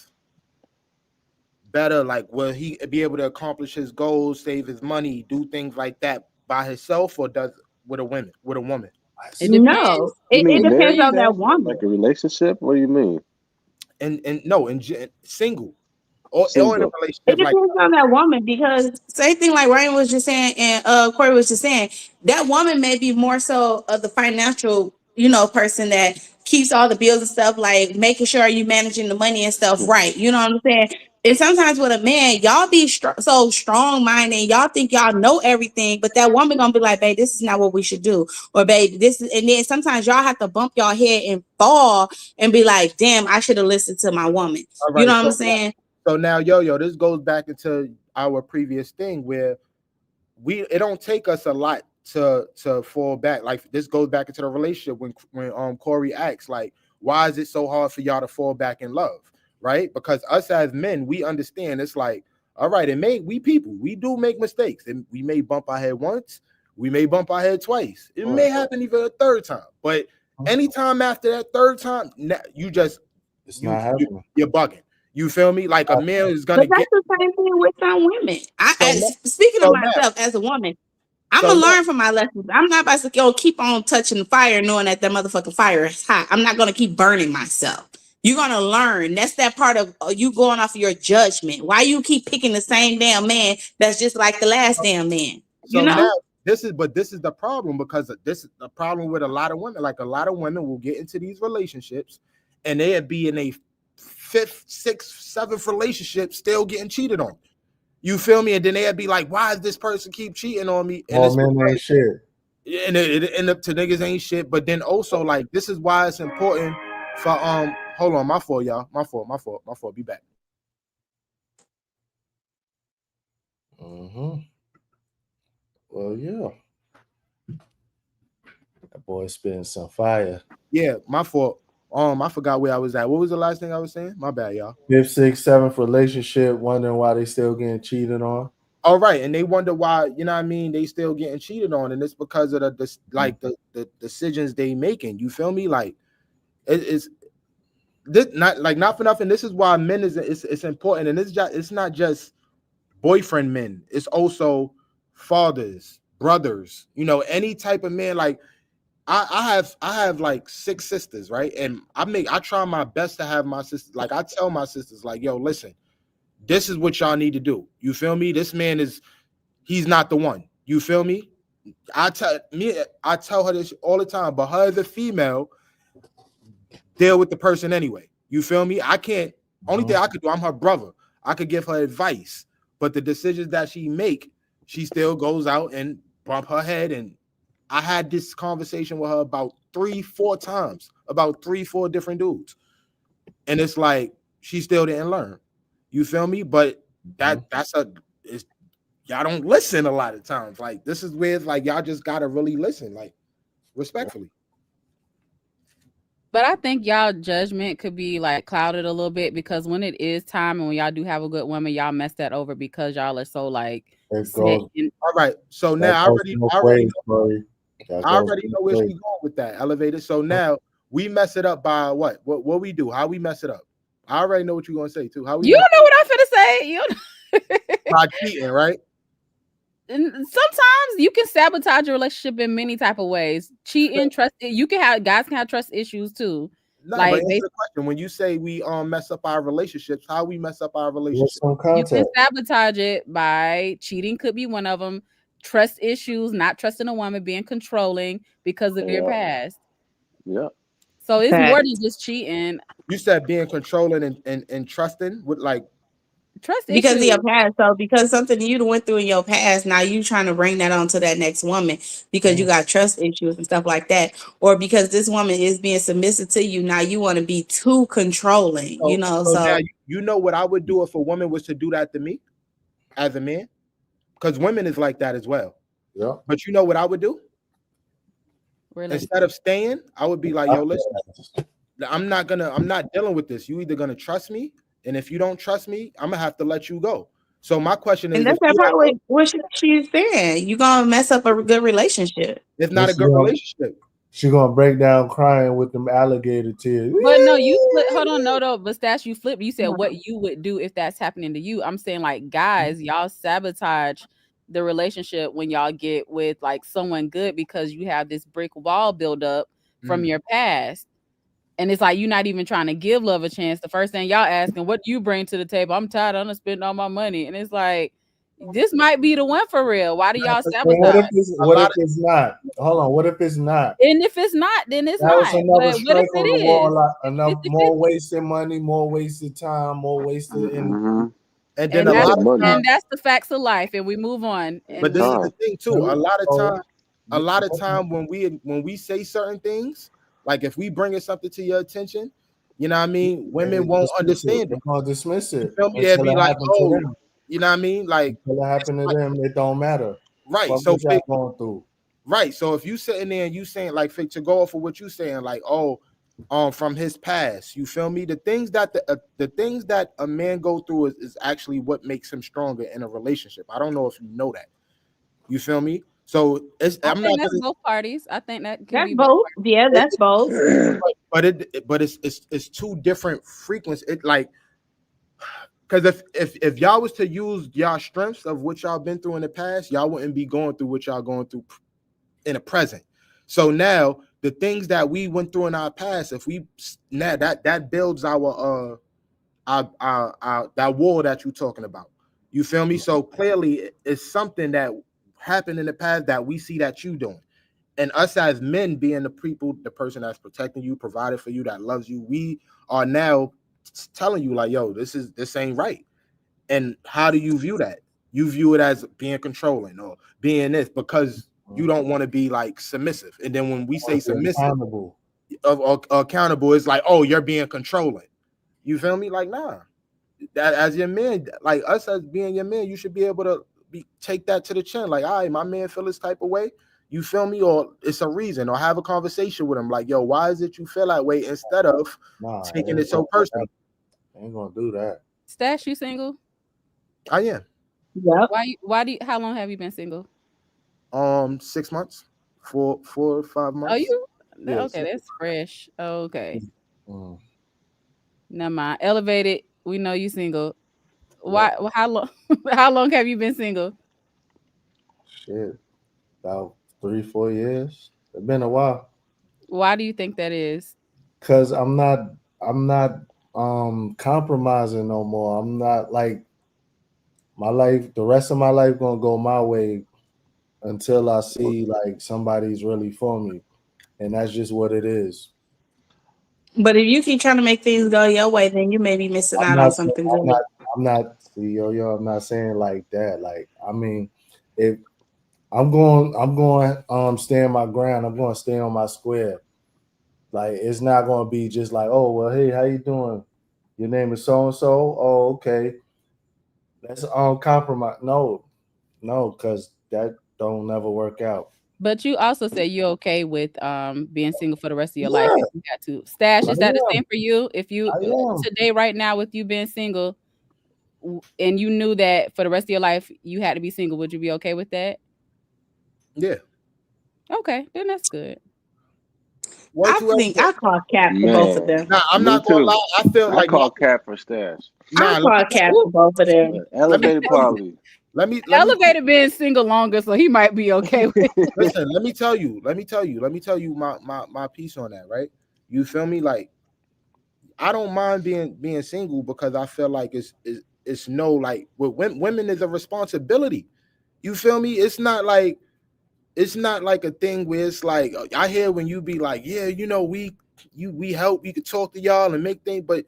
better? Like, will he be able to accomplish his goals, save his money, do things like that by himself, or does with a woman?
It
No,
depends.
You
it
mean
depends
married,
on that
Dad?
woman.
Like a relationship? What do you mean?
And no, single or in a
Single.
It
relationship like
depends on that woman because same thing like Ryan was just saying and Corey was just saying, that woman may be more so of the financial, person that keeps all the bills and stuff, like making sure you managing the money and stuff right. You know what I'm saying? And sometimes with a man, y'all be so strong minded, y'all think y'all know everything, but that woman gonna be like, babe, this is not what we should do, or babe, this is, and then sometimes y'all have to bump y'all head and fall and be like, damn, I should have listened to my woman.
all
You
right.
know what I'm saying?
So now, yo, this goes back into our previous thing where it don't take us a lot to fall back. Like, this goes back into the relationship when Corey asks, like, why is it so hard for y'all to fall back in love? Right? Because us as men, we understand it's like, all right, we people, we do make mistakes, and we may bump our head once, we may bump our head twice, it may happen even a third time, but anytime after that third time,
It's not happening.
you're bugging. You feel me? Like, a man is
But
gonna
that's
get.
the same thing with some women. Speaking
So
of
now,
myself as a woman, I'm
so
gonna
now,
learn from my lessons. I'm not about to go keep on touching the fire, knowing that motherfucking fire is hot. I'm not gonna keep burning myself. You're gonna learn. That's that part of you going off of your judgment. Why you keep picking the same damn man that's just like the last damn man?
so now this is the problem, because this is the problem with a lot of women. Like, a lot of women will get into these relationships and they'd be in a 5th, 6th, 7th relationship still getting cheated on. You feel me? And then they'd be like, why does this person keep cheating on me? And
All men ain't shit.
And it end up to niggas ain't shit. But then also, like, this is why it's important for hold on, my fault, y'all. My fault. Be back.
Well, yeah. That boy spitting some fire.
Yeah, my fault. I forgot where I was at. What was the last thing I was saying? My bad, y'all.
5th, 6th, 7th relationship, wondering why they still getting cheated on.
All right, and they wonder why, you know what I mean, they still getting cheated on, and it's because of the decisions they making. You feel me? Like, it's this not for nothing. This is why men it's important, and it's not just boyfriend men. It's also fathers, brothers. Any type of man. Like, I have like 6 sisters, right? And I try my best to have my sisters. Like, I tell my sisters, like, yo, listen, this is what y'all need to do. You feel me? This man he's not the one. You feel me? I tell her this all the time, but her as a female, deal with the person anyway. You feel me? I can't. Only thing I could do, I'm her brother. I could give her advice, but the decisions that she make, she still goes out and bump her head. And I had this conversation with her about 3-4 times, about 3-4 different dudes, and it's like she still didn't learn. You feel me? But y'all don't listen a lot of times. Like, this is where, like, y'all just gotta really listen, like, respectfully.
But I think y'all judgment could be like clouded a little bit because when it is time and when y'all do have a good woman, y'all mess that over because y'all are so like.
All right, so now I already know where she's going with that elevated. So now we mess it up by what we do, how we mess it up. I already know what you're gonna say too. How we
you know what I'm finna say? You
by cheating, right?
And sometimes you can sabotage your relationship in many type of ways. Cheating, trust. You can have guys can have trust issues too.
No, but answer the question. When you say we mess up our relationships, how we mess up our relationship?
You can sabotage it by cheating. Could be one of them. trust issues, not trusting a woman, being controlling because of your
Yeah.
past.
Yeah.
So it's more than
Facts.
just cheating.
You said being controlling and trusting with like
Trust
Because of
issues.
your past. So because something you went through in your past, now you trying to bring that on to that next woman because you got trust issues and stuff like that. Or because this woman is being submissive to you, now you want to be too controlling, you know.
so now
So
you know what I would do if a woman was to do that to me as a man, because women is like that as well.
Yeah.
But you know what I would do?
Really?
Instead of staying, I would be like, yo, listen, I'm not dealing with this. You either gonna trust me, and if you don't trust me, I'm gonna have to let you go. So my question is,
and that's
if you
that part
don't,
what she's saying. You gonna mess up a good relationship.
it's not a
Yes,
good
yeah.
relationship.
She gonna break down crying with them alligator tears.
But no, you flip. Hold on, no, though. But Stash, you flip. You said what you would do if that's happening to you. I'm saying, like, guys, y'all sabotage the relationship when y'all get with like someone good because you have this brick wall build up from your past. And it's like you're not even trying to give love a chance. The first thing y'all asking, what do you bring to the table? I'm tired. I'm gonna spend all my money. And it's like, this might be the one for real. Why do y'all
But
sabotage?
what if it's not? Hold on. What if it's not?
And if it's not, then it's
That was
not.
another
But what if
strike on
it
the wall.
is?
Like, enough
50-50.
more wasted money, more wasted time, more wasted energy.
Mhm.
And then
And
a
that's,
lot of
money.
times,
and that's the facts of life, and we move on.
but
And
this
we,
is the thing too. A lot of
So,
time when we say certain things, like if we bring something to your attention, you know what I mean, women won't understand
They're
it.
gonna dismiss
You
it
feel me? They'll
until
be
it
like,
happens to
oh,
them.
you know what I mean? Like,
Until it happens to
like-
them, it don't matter.
right.
Fuck
So
what y'all going through.
right. So if you sitting there and you saying like to go off of what you saying, like, oh, from his past, you feel me? The things that the things that a man go through is actually what makes him stronger in a relationship. I don't know if you know that. You feel me? So
I
I'm not
think that's
gonna,
both parties. I think that can
That's
be both
both.
parties.
Yeah, that's both.
but it's two different frequencies. It like, because if y'all was to use y'all strengths of what y'all been through in the past, y'all wouldn't be going through what y'all going through in the present. So now the things that we went through in our past, if we now that builds our that wall that you're talking about. You feel me? So clearly it's something that happened in the past that we see that you doing. And us as men being the people, the person that's protecting you, provided for you, that loves you, we are now telling you like, yo, this ain't right. And how do you view that? You view it as being controlling or being this because you don't want to be like submissive. And then when we say submissive
Accountable.
or accountable, it's like, oh, you're being controlling. You feel me? Like, nah. That as your man, like us as being your man, you should be able to take that to the chin. Like, all right, my man feel this type of way. You feel me? Or it's a reason, or have a conversation with him. Like, yo, why is it you feel that way? Instead of taking it so personal.
Ain't gonna do that.
Stash, you single?
I am.
Yep.
How long have you been single?
6 months, 4 or 5 months.
Oh, you
Yeah,
okay? That's fresh. Okay,
Mm.
never mind. Elevated. We know you single. Why? How long? How long have you been single?
Shit, about 3-4 years. It's been a while.
Why do you think that is?
Cause I'm not compromising no more. I'm not like my life. The rest of my life gonna go my way until I see like somebody's really for me, and that's just what it is.
But if you keep trying to make things go your way, then you may be missing
I'm
out
not.
on something good.
I'm not. See, yo. I'm not saying like that. Like, I mean, if I'm going stand my ground. I'm going to stay on my square. Like, it's not going to be just like, oh, well, hey, how you doing? Your name is so and so. Oh, okay. Let's compromise. No, because that don't never work out.
But you also said you're okay with being single for the rest of your life if you got to. Stash, is that the same for you? If you
I am.
today, right now, with you being single, and you knew that for the rest of your life you had to be single, would you be okay with that?
Yeah.
Okay, then that's good.
Word
I
to
think
Elevated.
I call cap for both of
Man,
them.
Nah, I'm
me
not gonna
too.
lie. I feel
I
like
call Cap for Stash.
I
nah.
call cap for both of them.
But Elevated probably.
Let me
Elevated being single longer, so he might be okay with it.
listen. Let me tell you my piece on that. Right? You feel me? Like, I don't mind being single because I feel like it's no like with women is a responsibility. You feel me? It's not like a thing where it's like I hear when you be like, yeah, you know, we help, we could talk to y'all and make things, but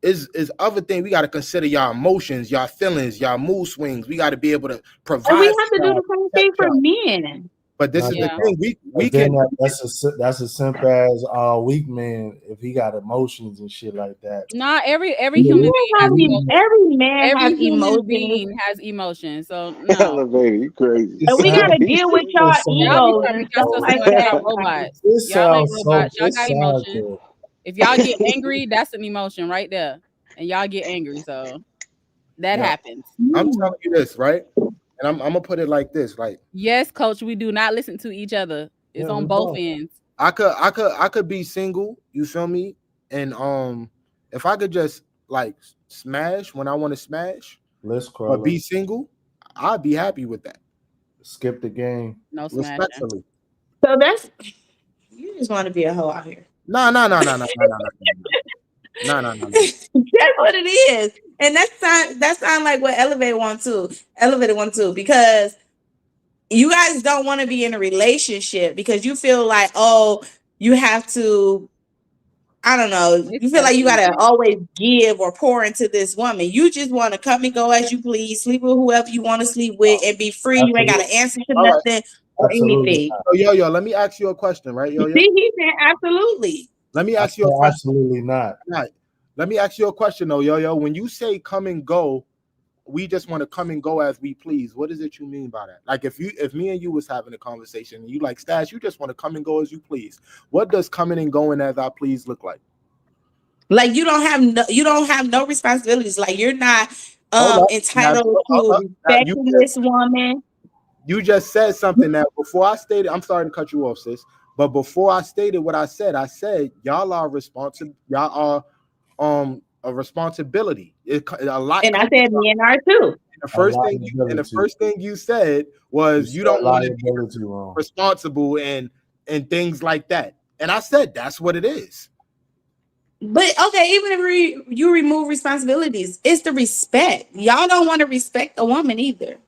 is other thing we got to consider y'all emotions, y'all feelings, y'all mood swings. We got to be able to provide.
And we have to do the same thing for men.
But this is the thing we
then
can.
That's a simp as weak man if he got emotions and shit like that.
Not every human being has emotions.
Every man
Every
has
human
emotions.
being has emotions. So no.
Elevator, you crazy.
And we gotta deal with y'all egos and stuff like that.
Robots.
This
Y'all ain't
sounds
robots.
so.
Y'all got emotions. If y'all get angry, that's an emotion right there. And y'all get angry, so that happens.
I'm telling you this, right? And I'm gonna put it like this, like,
yes, coach, we do not listen to each other. It's on both ends.
I could be single, you feel me? And if I could just like smash when I want to smash, but be single, I'd be happy with that.
Skip the game.
No smashing.
Respectfully.
So that's you just want to be a hoe out here.
No. No.
That's what it is. And that sound like what Elevator want to, because you guys don't want to be in a relationship because you feel like, oh, you have to, I don't know, you feel like you gotta always give or pour into this woman. You just want to come and go as you please, sleep with whoever you want to sleep with, and be free. You ain't gotta answer to nothing or anything.
So, yo, let me ask you a question, right? Yo.
See, he said absolutely.
Let me ask you a question.
Absolutely not.
Right. Let me ask you a question though, yo. When you say come and go, we just want to come and go as we please. What is it you mean by that? Like if me and you was having a conversation and you like, Stash, you just want to come and go as you please. What does coming and going as I please look like?
Like you don't have no responsibilities. Like you're not entitled to respecting this woman.
You just said something that before I stated, I'm sorry to cut you off, sis. But before I stated what I said y'all are responsible. Y'all are a responsibility. A lot.
And I said men are too.
The first thing you said was you don't want to be responsible and things like that. And I said that's what it is.
But okay, even if you remove responsibilities, it's the respect. Y'all don't want to respect a woman either.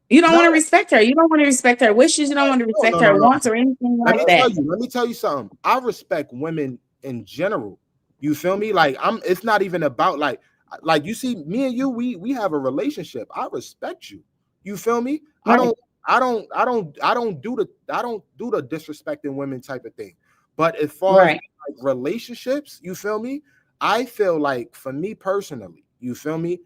You don't want to respect her. You don't want to respect her wishes. You don't want to respect her wants or anything like that.
Let me tell you something. I respect women in general. You feel me? Like it's not even about like you see me and you, we have a relationship. I respect you. You feel me? Right. I don't do the disrespecting women type of thing. But as far as like relationships, you feel me? I feel like for me personally, you feel me?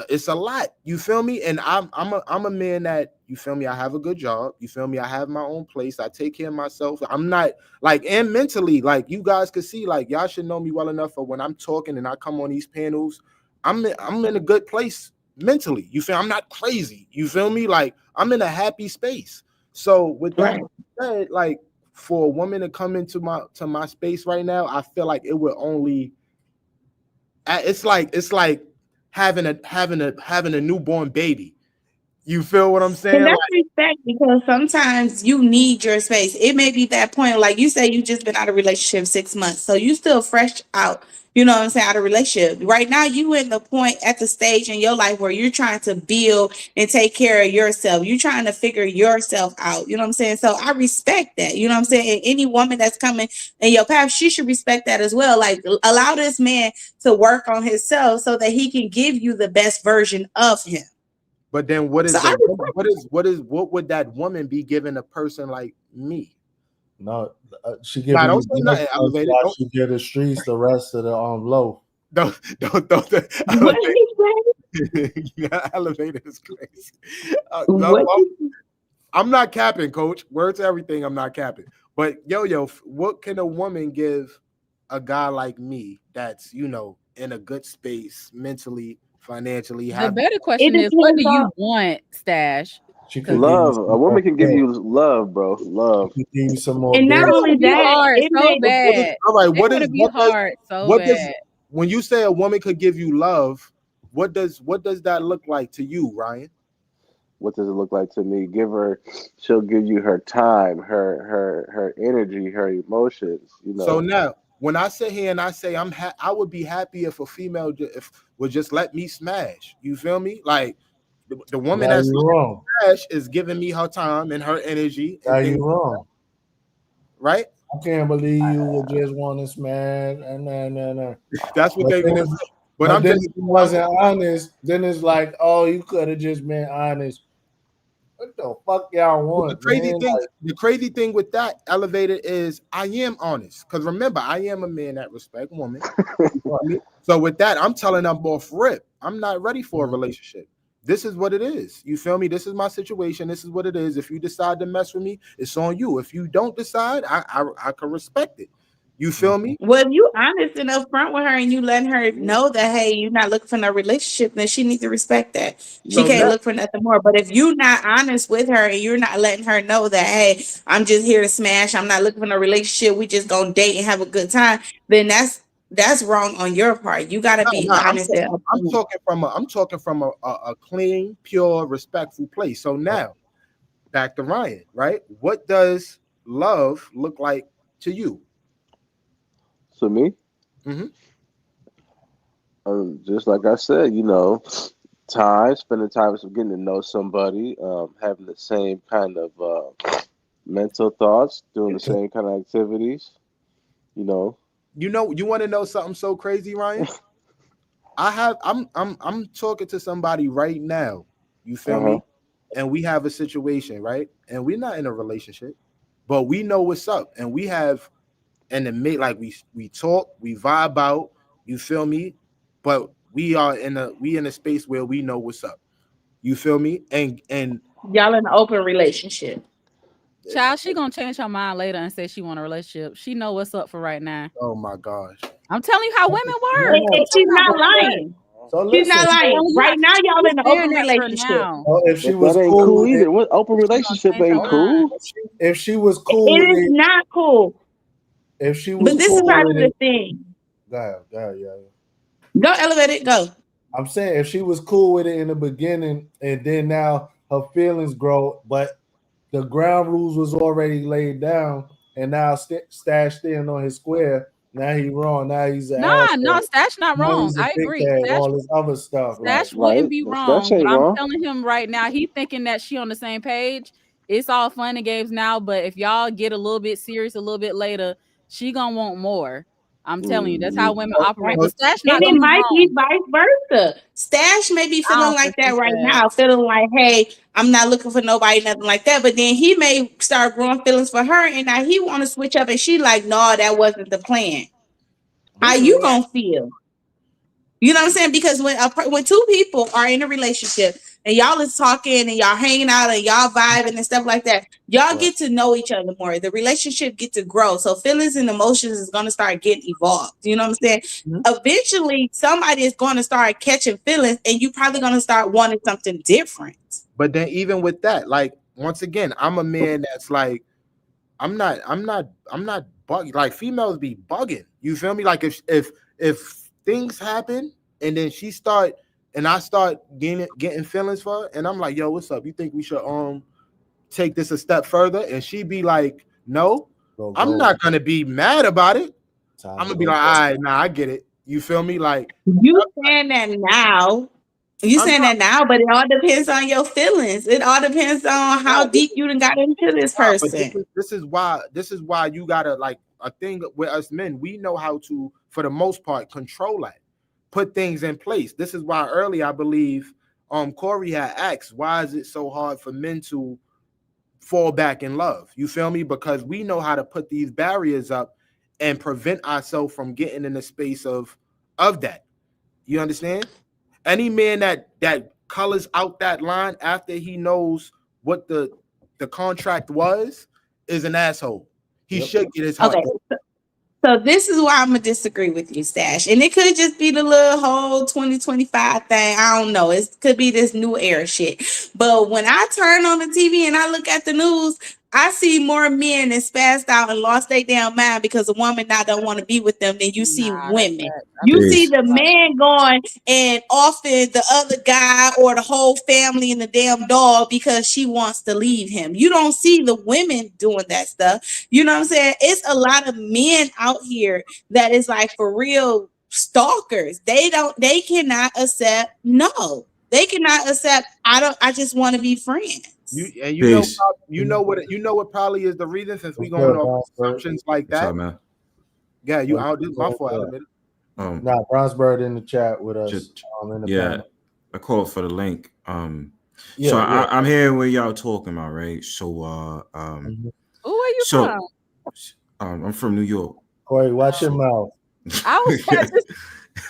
It's a lot, you feel me? And I'm a man that, you feel me, I have a good job, you feel me, I have my own place, I take care of myself. I'm not like, and mentally, like you guys could see, like y'all should know me well enough for when I'm talking and I come on these panels, I'm in a good place mentally. You feel I'm not crazy, you feel me? Like I'm in a happy space. So with that said, like for a woman to come into my space right now, I feel like it would only it's like having a newborn baby. You feel what I'm saying?
And that's respect, because sometimes you need your space. It may be that point, like you say, you just been out of relationship 6 months, so you still fresh out. You know what I'm saying? Out of relationship right now, you in the point at the stage in your life where you're trying to build and take care of yourself. You're trying to figure yourself out. You know what I'm saying? So I respect that. You know what I'm saying? And any woman that's coming in your path, she should respect that as well. Like allow this man to work on himself so that he can give you the best version of him.
But then what would that woman be giving a person like me?
No, she give you elevated. She give the streets the rest of the low.
Don't elevator is crazy. I'm not capping, coach. Word to everything, I'm not capping. But yo, what can a woman give a guy like me that's, you know, in a good space mentally, financially?
The better question is, what do you want, Stash?
Love. A woman can give you love, bro. Love.
Give you some more.
And not only that,
it so bad.
All right, what
does
when you say a woman could give you love? What does that look like to you, Ryan?
What does it look like to me? She'll give you her time, her energy, her emotions. You know.
So now, when I sit here and I say I would be happy if a female would just let me smash. You feel me? Like, The woman
Now
that's
you wrong.
trash is giving me her time and her energy
Now
and things,
you wrong.
right?
I can't believe you would just want to smash and no.
That's what
But
they
then,
want.
if,
But
but
I'm
then
just
if you wasn't honest, then it's like, oh, you could have just been honest. What the fuck y'all want, man?
the crazy thing with that elevator is I am honest. Because remember, I am a man that respect women. You feel me? So with that, I'm telling them off rip. I'm not ready for a relationship. This is what it is. You feel me? This is my situation. This is what it is. If you decide to mess with me, it's on you. If you don't decide, I can respect it. You feel me?
Well, if you honest and upfront with her and you letting her know that, hey, you're not looking for no relationship, then she needs to respect that. She
So
can't
now,
look for nothing more. But if you're not honest with her and you're not letting her know that, hey, I'm just here to smash, I'm not looking for no relationship, we just gonna date and have a good time, then that's wrong on your part. You gotta be
no,
honest and
I'm
upfront.
talking from a clean, pure, respectful place. So now, back to Ryan, right? What does love look like to you?
So me,
Mhm.
just like I said, you know, time, spending time with getting to know somebody, having the same kind of mental thoughts, doing the same kind of activities, you know.
You know, you want to know something so crazy, Ryan? I'm talking to somebody right now. You feel
Uh-huh.
me? And we have a situation, right? And we're not in a relationship, but we know what's up, and we have and then make like we talk, we vibe out. You feel me? But we in a space where we know what's up. You feel me? And
Y'all in an open relationship.
Child, she gonna change her mind later and say she want a relationship. She know what's up for right now.
oh my gosh,
I'm telling you how women work.
And she's not lying.
So
She's
listen,
not lying. Right now, y'all in an open
Staring at her
relationship.
now.
if she
But
was
that ain't
cool
cool
with
either.
it,
What open relationship
change her
ain't
mind.
cool?
if she was cool
It
with
is
it,
not cool.
if she was
But this is
cool
part
with
of the
it,
thing.
go ahead, yeah.
Go elevate it, go.
I'm saying if she was cool with it in the beginning, and then now her feelings grow, but the ground rules was already laid down, and now Stash standing on his square. Now he wrong. Now he's an
No,
asshole.
Stash not
Now
wrong.
he's a
I agree.
dickhead. All this other stuff, like
Stash
Right?
wouldn't be
That
wrong,
ain't
but I'm
wrong.
telling him right now, he thinking that she on the same page. It's all fun and games now, but if y'all get a little bit serious a little bit later, she gonna want more. I'm telling you, that's how
Mhm.
women
Right.
operate. But Stash
And
not
it
gonna be
might be
wrong.
vice versa. Stash may be
I
feeling
don't
like that
foresee
right
that.
now, feeling like, hey, I'm not looking for nobody, nothing like that. But then he may start growing feelings for her, and now he want to switch up, and she like, no, that wasn't the plan. How you gonna feel? You know what I'm saying? Because when two people are in a relationship and y'all is talking and y'all hanging out and y'all vibing and stuff like that, y'all get to know each other more. The relationship get to grow. So feelings and emotions is going to start getting evolved. You know what I'm saying?
Mhm.
Eventually, somebody is going to start catching feelings, and you probably going to start wanting something different.
but then even with that, like once again, I'm a man that's like I'm not bugging. Like females be bugging. You feel me? Like if things happen and then she start and I start getting feelings for her, and I'm like, yo, what's up? You think we should take this a step further? And she be like, no, I'm not gonna be mad about it. I'm gonna be like, all right, nah, I get it. You feel me? Like
You saying that now. You
I'm
saying
not,
that now, but it all depends on your feelings. It all depends on how deep you done got into this
but
person.
this is why you gotta like a thing with us men. We know how to, for the most part, control that, put things in place. This is why earlier I believe Corey had asked, why is it so hard for men to fall back in love? You feel me? Because we know how to put these barriers up and prevent ourselves from getting in the space of that. You understand? Any man that colors out that line after he knows what the contract was is an asshole. He should get his heart
Okay.
broken.
So this is why I'm gonna disagree with you, Stash. And it could just be the little whole 2025 thing. I don't know. It could be this new era shit. But when I turn on the TV and I look at the news, I see more men that spazzed out and lost their damn mind because a woman now don't want to be with them than you see
Nah, that's
women.
that.
You see
Peace.
the man going and offing the other guy or the whole family and the damn dog because she wants to leave him. You don't see the women doing that stuff. You know what I'm saying? It's a lot of men out here that is like for real stalkers. They cannot accept no. They cannot accept. I just want to be friends.
Peace.
You know what probably is the reason, since we
What's
going
good,
off
Bronzebird?
assumptions like
What's
that.
up, man?
Yeah, you
What's
out. This is my fault. I'll
good?
admit it.
Nah, Bronzebird in the chat with us.
Just-
In the
yeah,
panel.
I called for the link.
Yeah,
So
yeah.
I'm hearing what y'all talking about, right? So
Mhm.
Oh, where you
so
from?
I'm from New York.
Corey, watch your mouth.
I was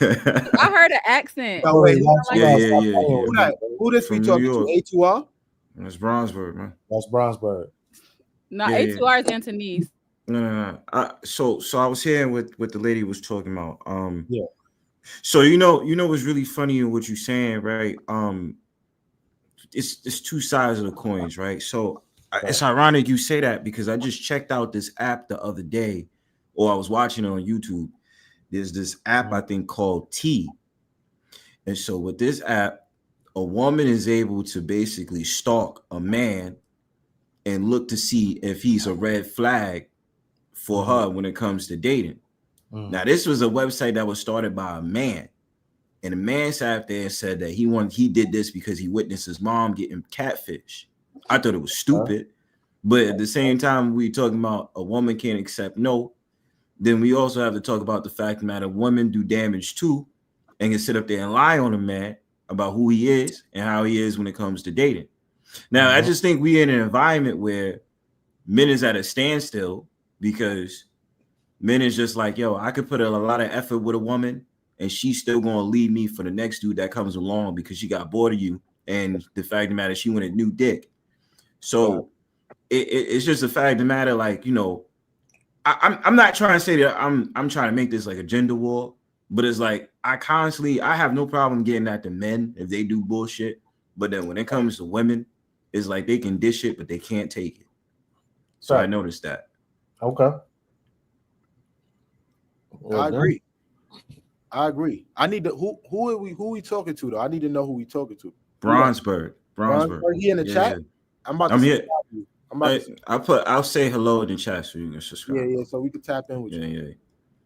I heard an accent.
Oh, wait,
watch your
Yeah,
mouth.
yeah,
Stop
yeah,
playing
yeah.
with
Who
me,
that?
bro.
Who this we
From New
talking
York.
to? A2R?
It's Bronzebird, man.
That's Bronzebird.
No,
Yeah,
A2R is Antonese.
No. So I was hearing what the lady was talking about.
Yeah.
So you know what's really funny in what you're saying, right? It's two sides of the coins, right? So it's ironic you say that, because I just checked out this app the other day, or I was watching it on YouTube. There's this app I think called T, and so with this app, a woman is able to basically stalk a man and look to see if he's a red flag for her when it comes to dating. Now, this was a website that was started by a man, and the man sat up there and said that he did this because he witnessed his mom getting catfish. I thought it was stupid, but at the same time, we talking about a woman can't accept no. Then we also have to talk about the fact that women do damage too, and can sit up there and lie on a man about who he is and how he is when it comes to dating. Now, I just think we're in an environment where men is at a standstill, because men is just like, yo, I could put a lot of effort with a woman and she's still going to leave me for the next dude that comes along because she got bored of you. And the fact of the matter, she wanted new dick. So it's just a fact of the matter. Like, you know, I'm not trying to say that I'm trying to make this like a gender war, but it's like, I have no problem getting at the men if they do bullshit. But then when it comes to women, it's like they can dish it, but they can't take it. So I noticed that.
Okay.
I agree. I need to who we talking to though? I need to know who we talking to.
Bronzebird.
He in the chat?
I'm here. I'll say hello in the chat so you can subscribe.
Yeah, so we can tap in with you.
Yeah.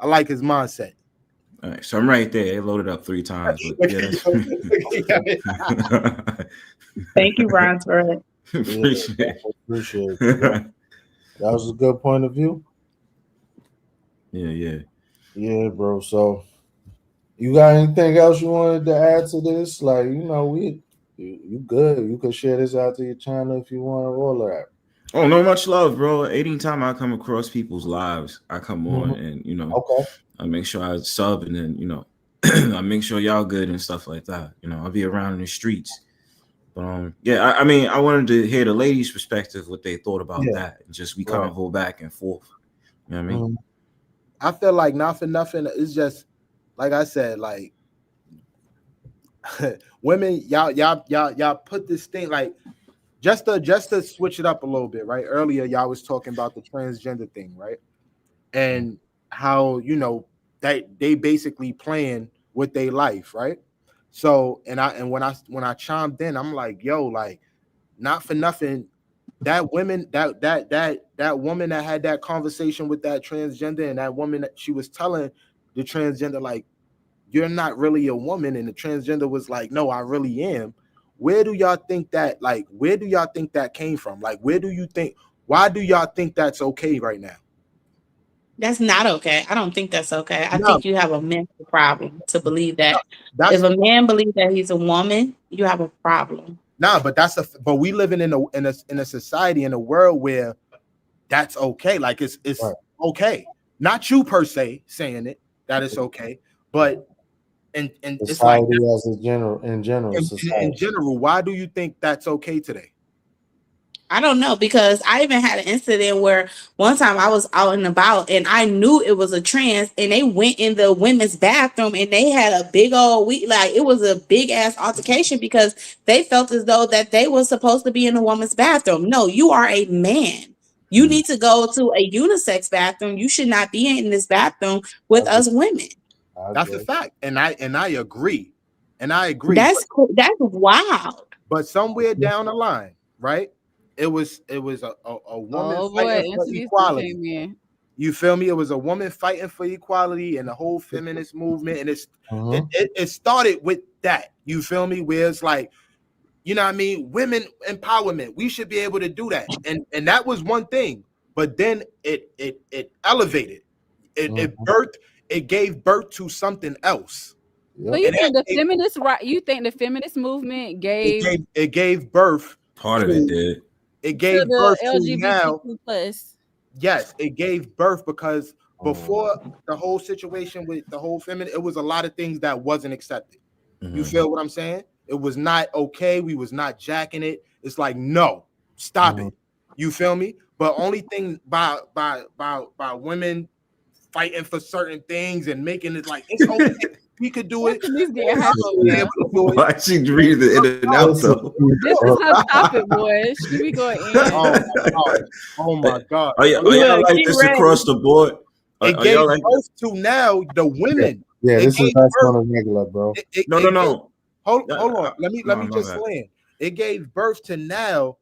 I like his mindset.
All right, so I'm right there. It loaded up 3 times. But yeah,
Thank you, Bronzebird.
Appreciate it. That was a good point of view. Yeah, bro. So you got anything else you wanted to add to this? Like, you know, you good. You could share this out to your channel if you want to roll that.
Oh, no, much love, bro. Anytime I come across people's lives, I come on and, you know, I make sure I sub, and then, you know, I make sure y'all good and stuff like that. You know, I'll be around in the streets. But yeah, I mean, I wanted to hear the ladies' perspective, what they thought about that. And just we kind of go back and forth. You know what I mean?
I feel like not for nothing. It's just like I said, like women, y'all put this thing like just to switch it up a little bit, right? Earlier, y'all was talking about the transgender thing, right? And how, you know, they basically playing with their life, right? So when I chimed in, I'm like, yo, like, not for nothing, that woman that woman that had that conversation with that transgender, and that woman that she was telling the transgender, like, you're not really a woman, and the transgender was like, no, I really am. Where do y'all think that came from? Like, why do y'all think that's okay right now?
That's not okay. I don't think that's okay. I think you have a mental problem to believe that. If a man believes that he's a woman, you have a problem.
Nah, but we living in a society, in a world where that's okay. Like it's okay. Not you per se saying it that it's okay, but and it's like
as a general in
general. Why do you think that's okay today?
I don't know, because I even had an incident where one time I was out and about and I knew it was a trans, and they went in the women's bathroom and they had a big old it was a big ass altercation because they felt as though that they were supposed to be in a woman's bathroom. No, you are a man. You need to go to a unisex bathroom. You should not be in this bathroom with us women.
That's a fact, and I agree,
That's wild.
But somewhere down the line, right? It was a woman fighting for equality. You feel me? It was a woman fighting for equality and the whole feminist movement, and it started with that. You feel me? Where it's like, you know what I mean? Women empowerment. We should be able to do that. And that was one thing. But then it elevated. It gave birth to something else.
So you think the feminist right? You think the feminist movement gave
it gave birth?
Part of it did.
It gave
to the
birth
LGBTQ
to now.
plus.
Yes, it gave birth because before the whole situation with the whole feminine, it was a lot of things that wasn't accepted. You feel what I'm saying? It was not okay. We was not jacking it. It's like, no, stop it. You feel me? But only thing by women fighting for certain things and making it like it's okay. We could do it.
Why she read the in and out though?
This is her topic, boy. She be going in.
Oh my god!
Are y'all like this across the board?
It gave birth to now the women.
Yeah, this is not on a regular, bro.
No.
Hold on. Let me just land. It gave birth to now.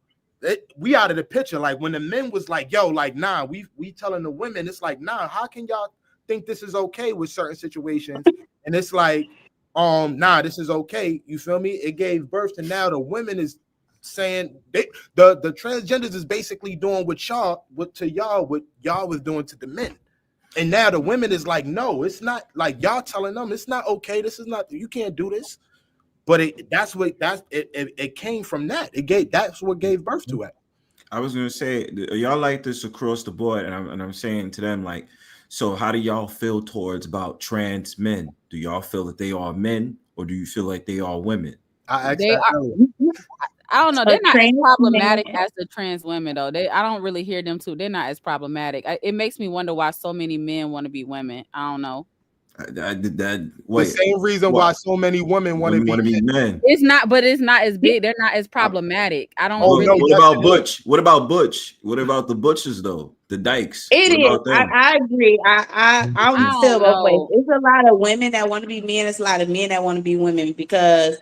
We out of the picture. Like when the men was like, yo, like, nah, we telling the women, it's like, nah, how can y'all think this is okay with certain situations? And it's like, nah, this is okay. You feel me? It gave birth to now the women is saying the transgenders is basically doing what y'all was doing to the men. And now the women is like, no, it's not, like y'all telling them it's not okay. This is not, you can't do this. But it came from that. That's what gave birth to it.
I was gonna say, y'all like this across the board, and I'm saying to them, like, so how do y'all feel towards about trans men? Do y'all feel that they are men, or do you feel like they are women?
I don't know. They're not as problematic as the trans women, though. I don't really hear them too. They're not as problematic. It makes me wonder why so many men want to be women. I don't know.
The same reason why so many women want to be men.
It's not as big. They're not as problematic. I don't.
What about Butch? What about Butch? What about the Butches though? The Dykes.
It is. I agree. I feel both ways. It's a lot of women that want to be men. It's a lot of men that want to be women because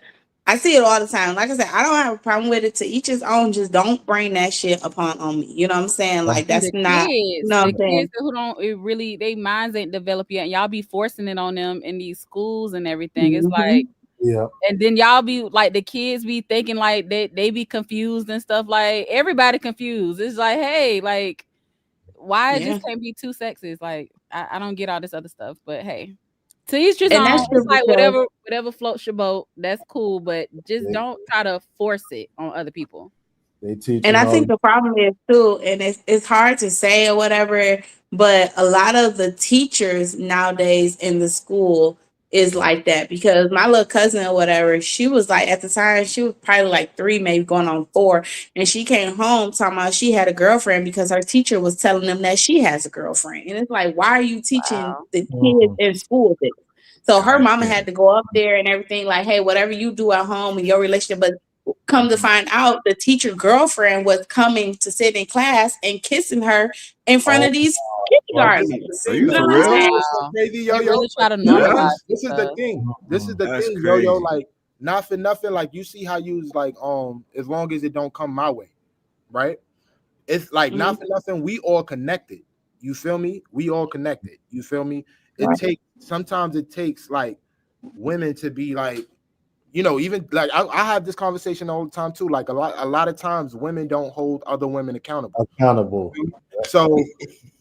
I see it all the time. Like I said, I don't have a problem with it. To each his own. Just don't bring that shit on me. You know what I'm saying? Like that's not.
The kids who don't really, they minds ain't developed yet. And y'all be forcing it on them in these schools and everything. It's like,
yeah. And
then y'all be like, the kids be thinking like they be confused and stuff. Like everybody confused. It's like, hey, like, why it just can't be two sexes? Like I don't get all this other stuff. But hey. To each his own. It's like whatever floats your boat, that's cool, but just don't try to force it on other people.
They teach.
And I think the problem is too, and it's hard to say or whatever, but a lot of the teachers nowadays in the school is like that because my little cousin or whatever, she was like at the time she was probably like 3, maybe going on 4, and she came home talking about she had a girlfriend because her teacher was telling them that she has a girlfriend, and it's like, why are you teaching the kids in school this? So her mama had to go up there and everything, like, hey, whatever you do at home in your relationship, but come to find out the teacher girlfriend was coming to sit in class and kissing her in front of these kindergartners.
Are you for real?
Crazy, yo. Really try to normalize this is the thing. This is the thing, yo. Like, not for nothing. Like, you see how you like, as long as it don't come my way, right? It's like not for nothing. We all connected. You feel me? We all connected. You feel me? Sometimes it takes like women to be like, you know, even like I have this conversation all the time too. Like a lot of times women don't hold other women accountable. So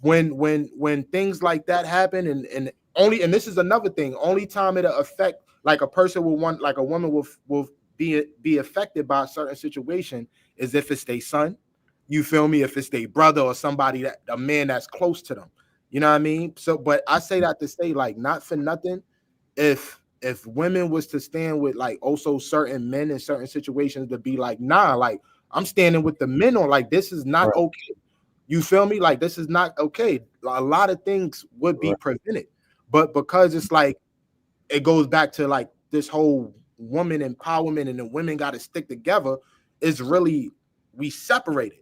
when things like that happen and this is another thing, only time it'll affect like a person will want, like a woman will be affected by a certain situation is if it's their son. You feel me? If it's their brother or somebody a man that's close to them. You know what I mean? So, but I say that to say, like, not for nothing, if women was to stand with like also certain men in certain situations to be like, nah, like I'm standing with the men on, like, this is not okay. You feel me? Like, this is not okay. A lot of things would be prevented, but because it's like, it goes back to like this whole woman empowerment and the women got to stick together. It's really, we separated.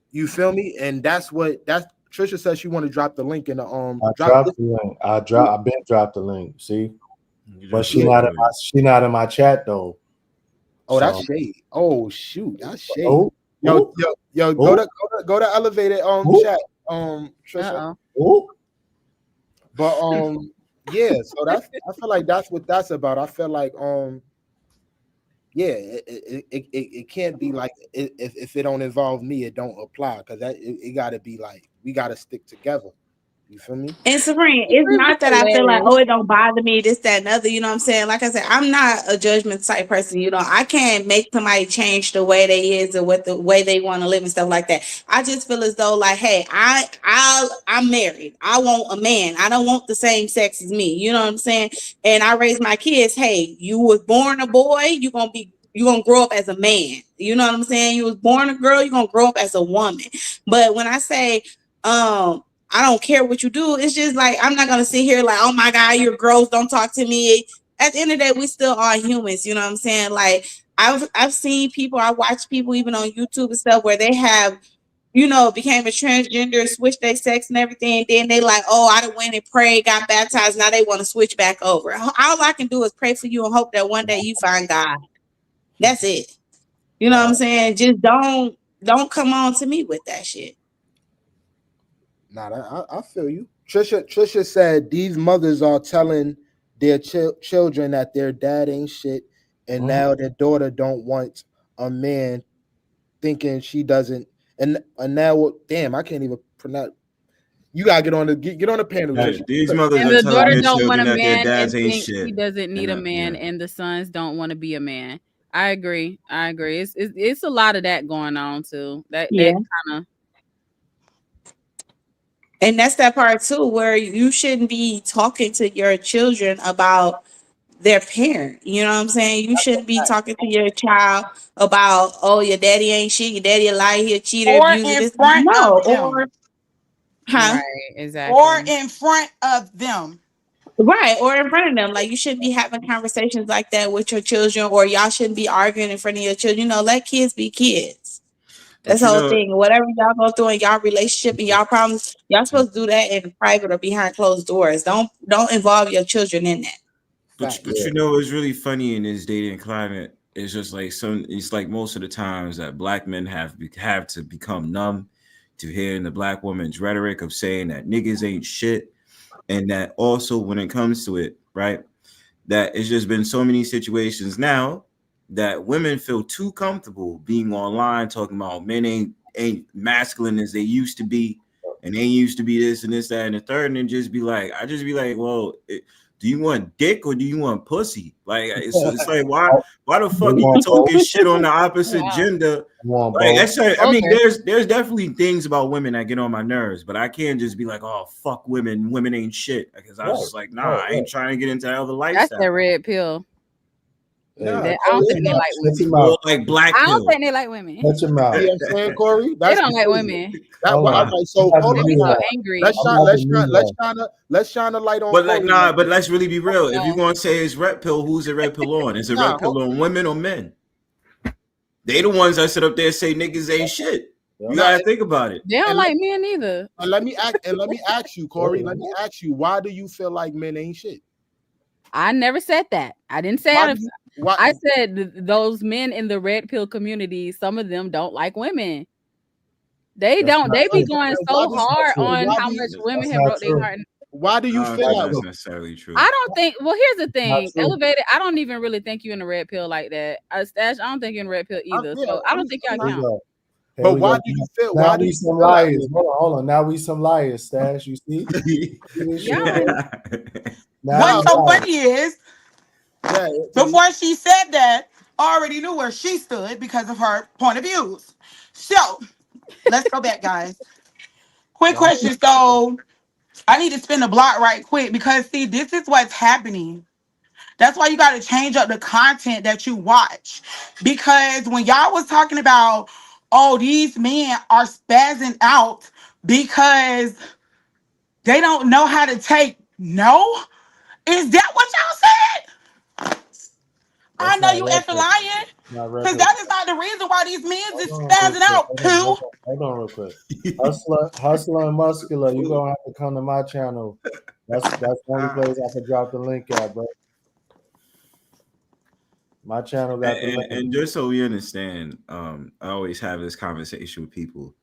You feel me? And that's Trisha says she want to drop the link in the
I dropped the link. I've been dropped the link. See, but she not in my chat though.
Oh, that's shade. Oh shoot, that's shade. Yo, go to elevated chat. Trisha. But yeah, so I feel like that's what that's about. I feel like yeah, it can't be like if it don't involve me, it don't apply because it got to be like we got to stick together. You feel me?
And Sabrina,
It
it's
would be
not that I feel like,
hilarious.
oh, it don't bother me, this, that, and other. You know what I'm saying? Like I said, I'm not a judgment type person. You know, I can't make somebody change the way they is or what the way they want to live and stuff like that. I just feel as though, like, hey, I'm married. I want a man. I don't want the same sex as me. You know what I'm saying? And I raise my kids. Hey, you was born a boy. You're gonna grow up as a man. You know what I'm saying? You was born a girl. You're gonna grow up as a woman. But when I say, I don't care what you do. It's just like I'm not gonna sit here like, oh my God, you're gross. Don't talk to me. At the end of the day, we still are humans. You know what I'm saying? Like I've seen people, I watch people even on YouTube and stuff where they have, you know, became a transgender, switched their sex and everything. Then they like, oh, I done went and prayed, got baptized. Now they want to switch back over. All I can do is pray for you and hope that one day you find God. That's it. You know what I'm saying? Just don't come on to me with that shit.
Nah, I feel you. Trisha said these mothers are telling their children that their dad ain't shit, and now their daughter don't want a man, thinking she doesn't. And now, damn, I can't even pronounce. You gotta get on the panel.
Yeah,
Trisha.
these mothers
And
are
the
telling
daughter
their
don't want
children
a
that their
man
dads
and
ain't
think
shit.
he doesn't need a man,
yeah.
and the sons don't want to be a man. I agree. It's a lot of that going on too. That kind of.
And that's that part too, where you shouldn't be talking to your children about their parent. You know what I'm saying? You shouldn't be talking to your child about, oh, your daddy ain't shit, your daddy a liar, he a cheater,
Or
abuser,
in
this.
front
No,
of them.
or huh?
Right, exactly.
Or in front of them.
Right, or in front of them. Like you shouldn't be having conversations like that with your children, or y'all shouldn't be arguing in front of your children. You know, let kids be kids. That's the whole thing. Whatever y'all go through in y'all relationship and y'all problems, y'all supposed to do that in private or behind closed doors. Don't involve your children in that.
But you know, it's really funny in this dating climate. It's just like it's like most of the times that black men have to become numb to hearing the black woman's rhetoric of saying that niggas ain't shit, and that also when it comes to it, right, that it's just been so many situations now that women feel too comfortable being online talking about men ain't masculine as they used to be, and they used to be this and this, that, and the third, and just be like, well, do you want dick or do you want pussy? Like it's like why the fuck you talking shit on the opposite gender? Like that's I mean, there's definitely things about women that get on my nerves, but I can't just be like, oh fuck women ain't shit, because I was just like, nah, I ain't trying to get into other lifestyle.
That's the red pill.
No,
I don't think they like women.
Or like black
I
pill.
don't think they like women.
Shut your mouth.
You know what I'm saying, Corey?
They don't like women.
So
They be so angry.
Let's shine a light on.
But like, nah, but let's really be real. If you're gonna say it's red pill, who's the red pill on? Is it red pill on women or men? They the ones that sit up there and say niggas ain't shit. You gotta think about it.
They don't like men either.
Let me ask you, Corey. Let me ask you, why do you feel like men ain't shit?
I never said that. I didn't say I said those men in the red pill community, some of them don't like women. They don't. They be going so hard on how much women have broke their heart.
Why do you feel like
that's necessarily true?
I don't think. Well, here's the thing. Elevated. I don't even really think you in the red pill like that. Stash. I don't think you're in the red pill either. So I don't think y'all count.
But why do you feel?
Now we some liars. Hold on. Now we some liars, Stash. You see?
What's so funny is, before she said that, I already knew where she stood because of her point of views. So let's go back, guys. Quick question. So I need to spin the block right quick because see, this is what's happening. That's why you got to change up the content that you watch. Because when y'all was talking about, oh, these men are spazzing out because they don't know how to take no. Is that what y'all said? I know you effing lying. Because that is not the reason why these men is spazzing out, poo.
Hold on real quick. Hustler and Muscular, you're going to have to come to my channel. That's the only place I can drop the link at, bro. My channel got the link.
And just so we understand, I always have this conversation with people.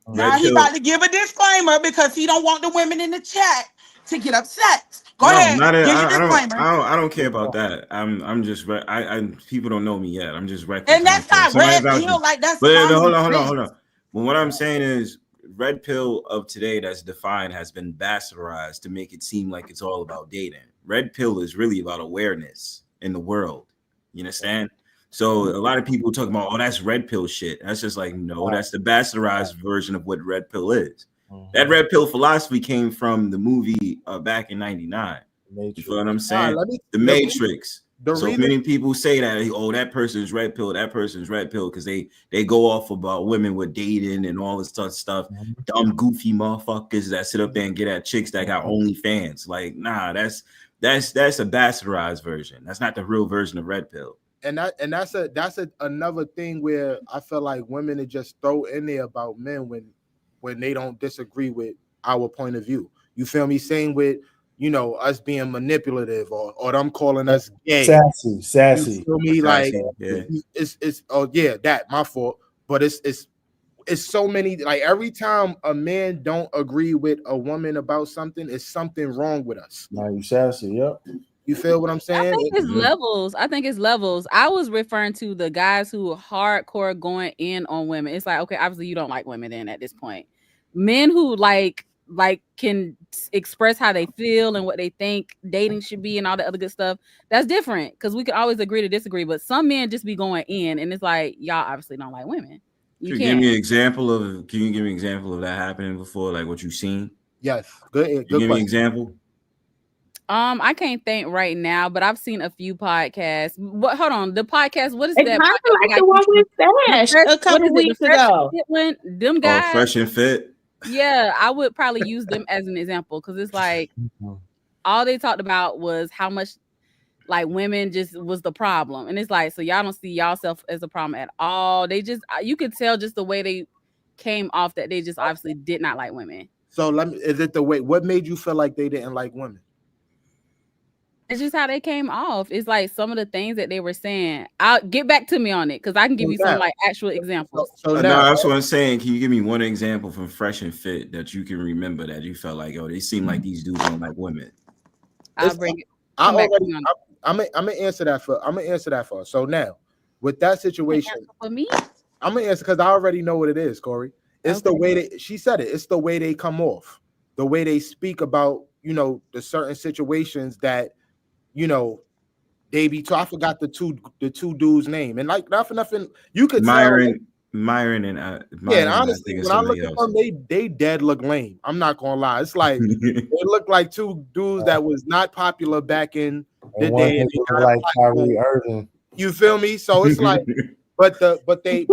Now he about to give a disclaimer because he don't want the women in the chat to get upset. Go
No,
ahead.
not
Here's your
I
disclaimer.
don't care about that. I'm just I people don't know me yet. I'm just reckless.
And that's not red pill. Like that's
But
common
hold on.
sense.
But what I'm saying is, red pill of today that's defined has been bastardized to make it seem like it's all about dating. Red pill is really about awareness in the world. You understand? So a lot of people talk about, oh, that's red pill shit. That's just like, no, that's the bastardized version of what red pill is. That red pill philosophy came from the movie back in '99. You feel what I'm saying? The Matrix. So many people say that, oh, that person's red pill, that person's red pill, because they go off about women with dating and all this stuff. Dumb, goofy motherfuckers that sit up there and get at chicks that got OnlyFans. Like, nah, that's a bastardized version. That's not the real version of red pill.
And that's another thing where I feel like women are just throw in there about men when they don't disagree with our point of view. You feel me? Same with, you know, us being manipulative or them calling us gay.
Sassy.
You feel me? Like,
yeah.
It's that my fault. But it's so many, like every time a man don't agree with a woman about something, it's something wrong with us.
Now you sassy, yep.
You feel what I'm saying?
I think it's levels. I was referring to the guys who are hardcore going in on women. It's like, okay, obviously you don't like women then at this point. Men who like can express how they feel and what they think dating should be and all the other good stuff. That's different because we can always agree to disagree. But some men just be going in, and it's like, y'all obviously don't like women.
Can you give me an example of that happening before, like what you've seen?
Yes. Good
give me an example.
I can't think right now, but I've seen a few podcasts. What? Hold on, the podcast. What is that?
Kind of like the one with Stash a couple weeks ago.
Them guys,
Fresh and Fit.
Yeah, I would probably use them as an example because it's like all they talked about was how much like women just was the problem, and it's like, so y'all don't see y'allself as a problem at all. They just, you could tell just the way they came off that they just obviously did not like women.
So is it the way? What made you feel like they didn't like women?
It's just how they came off. It's like some of the things that they were saying. I'll get back to me on it because I can give you some like actual examples.
So now, that's what I'm saying. Can you give me one example from Fresh and Fit that you can remember that you felt like, oh, they seem like these dudes don't like women?
I'll bring it.
I'm gonna answer that for. So now, with that situation,
for me,
I'm gonna answer because I already know what it is, Corey. It's the way that she said it. It's the way they come off, the way they speak about, you know, the certain situations that, you know, they be. I forgot the two dudes' name, and like not for nothing, you could
Myron and
Myron, honestly, when I look at them, they dead look lame. I'm not gonna lie. It's like they look like two dudes that was not popular back in the day. And
like Kyrie Irving.
You feel me? So it's like, but they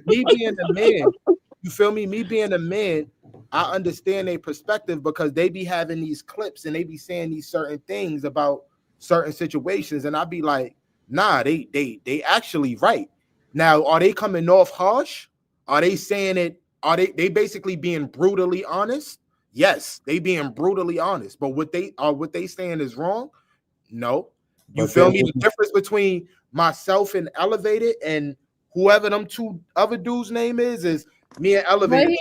me being a man. You feel me? Me being a man, I understand their perspective because they be having these clips and they be saying these certain things about certain situations, and I be like, nah, they actually right. Now, are they coming off harsh? Are they saying it? Are they basically being brutally honest? Yes, they being brutally honest. But what they saying is wrong? No. You feel me? The difference between myself and Elevated and whoever them two other dudes' name is me and Elevated.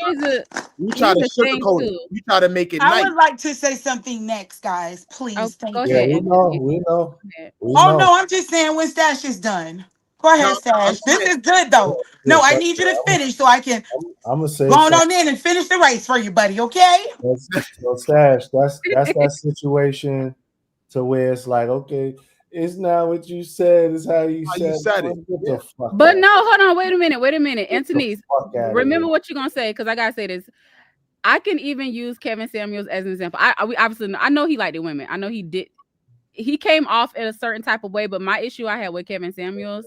You try to sugarcoat it. You try to make it nice.
I would like to say something next, guys. Please. Thank you.
Yeah, we know.
No, I'm just saying when Stash is done. Go ahead, Stash. This is good though. No, I need you to finish so I can
I'm gonna say
go on in and finish the race for you, buddy. Okay?
So Stash, that's that situation to where it's like, okay, it's not what you said, it's how you said it.
Yeah. But no, hold on, wait a minute. Anthony, remember what you're gonna say, because I gotta say this. I can even use Kevin Samuels as an example. I know he liked the women. I know he did. He came off in a certain type of way, but my issue I had with Kevin Samuels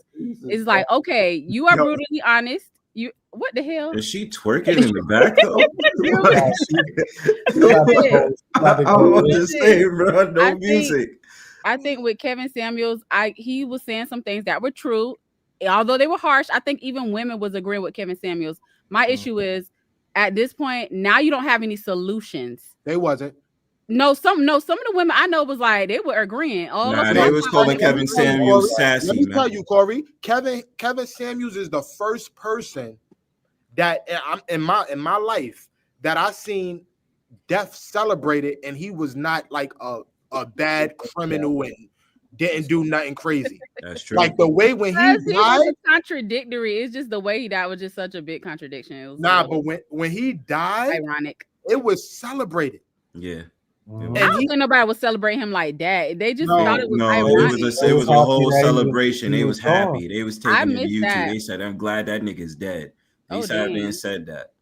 is like, okay, you are brutally honest. You what the hell?
Is she twerking in the back though? I'm just saying, bro. No music.
I think with Kevin Samuels, he was saying some things that were true, although they were harsh. I think even women was agreeing with Kevin Samuels. My issue is at this point now you don't have any solutions.
They wasn't.
No, some of the women I know was like they were agreeing.
They was calling Kevin Samuels sassy.
Let me tell you, Corey. Kevin Samuels is the first person that in my life that I seen death celebrated, and he was not like a bad criminal and didn't do nothing crazy.
That's true.
Like the way when he
Because he
died,
was contradictory. It's just the way he died was just such a big contradiction. It was
but when he died,
ironic.
it was celebrated.
Yeah.
And
I don't think nobody would celebrate him like that. They just
No,
thought it was
No,
ironic.
it was a whole
Happy that
celebration.
he
They
was
was
gone.
happy. They was
I
taking it to
missed
YouTube.
that.
They said, "I'm glad that nigga's dead." They
Oh,
sat there
damn.
and said that.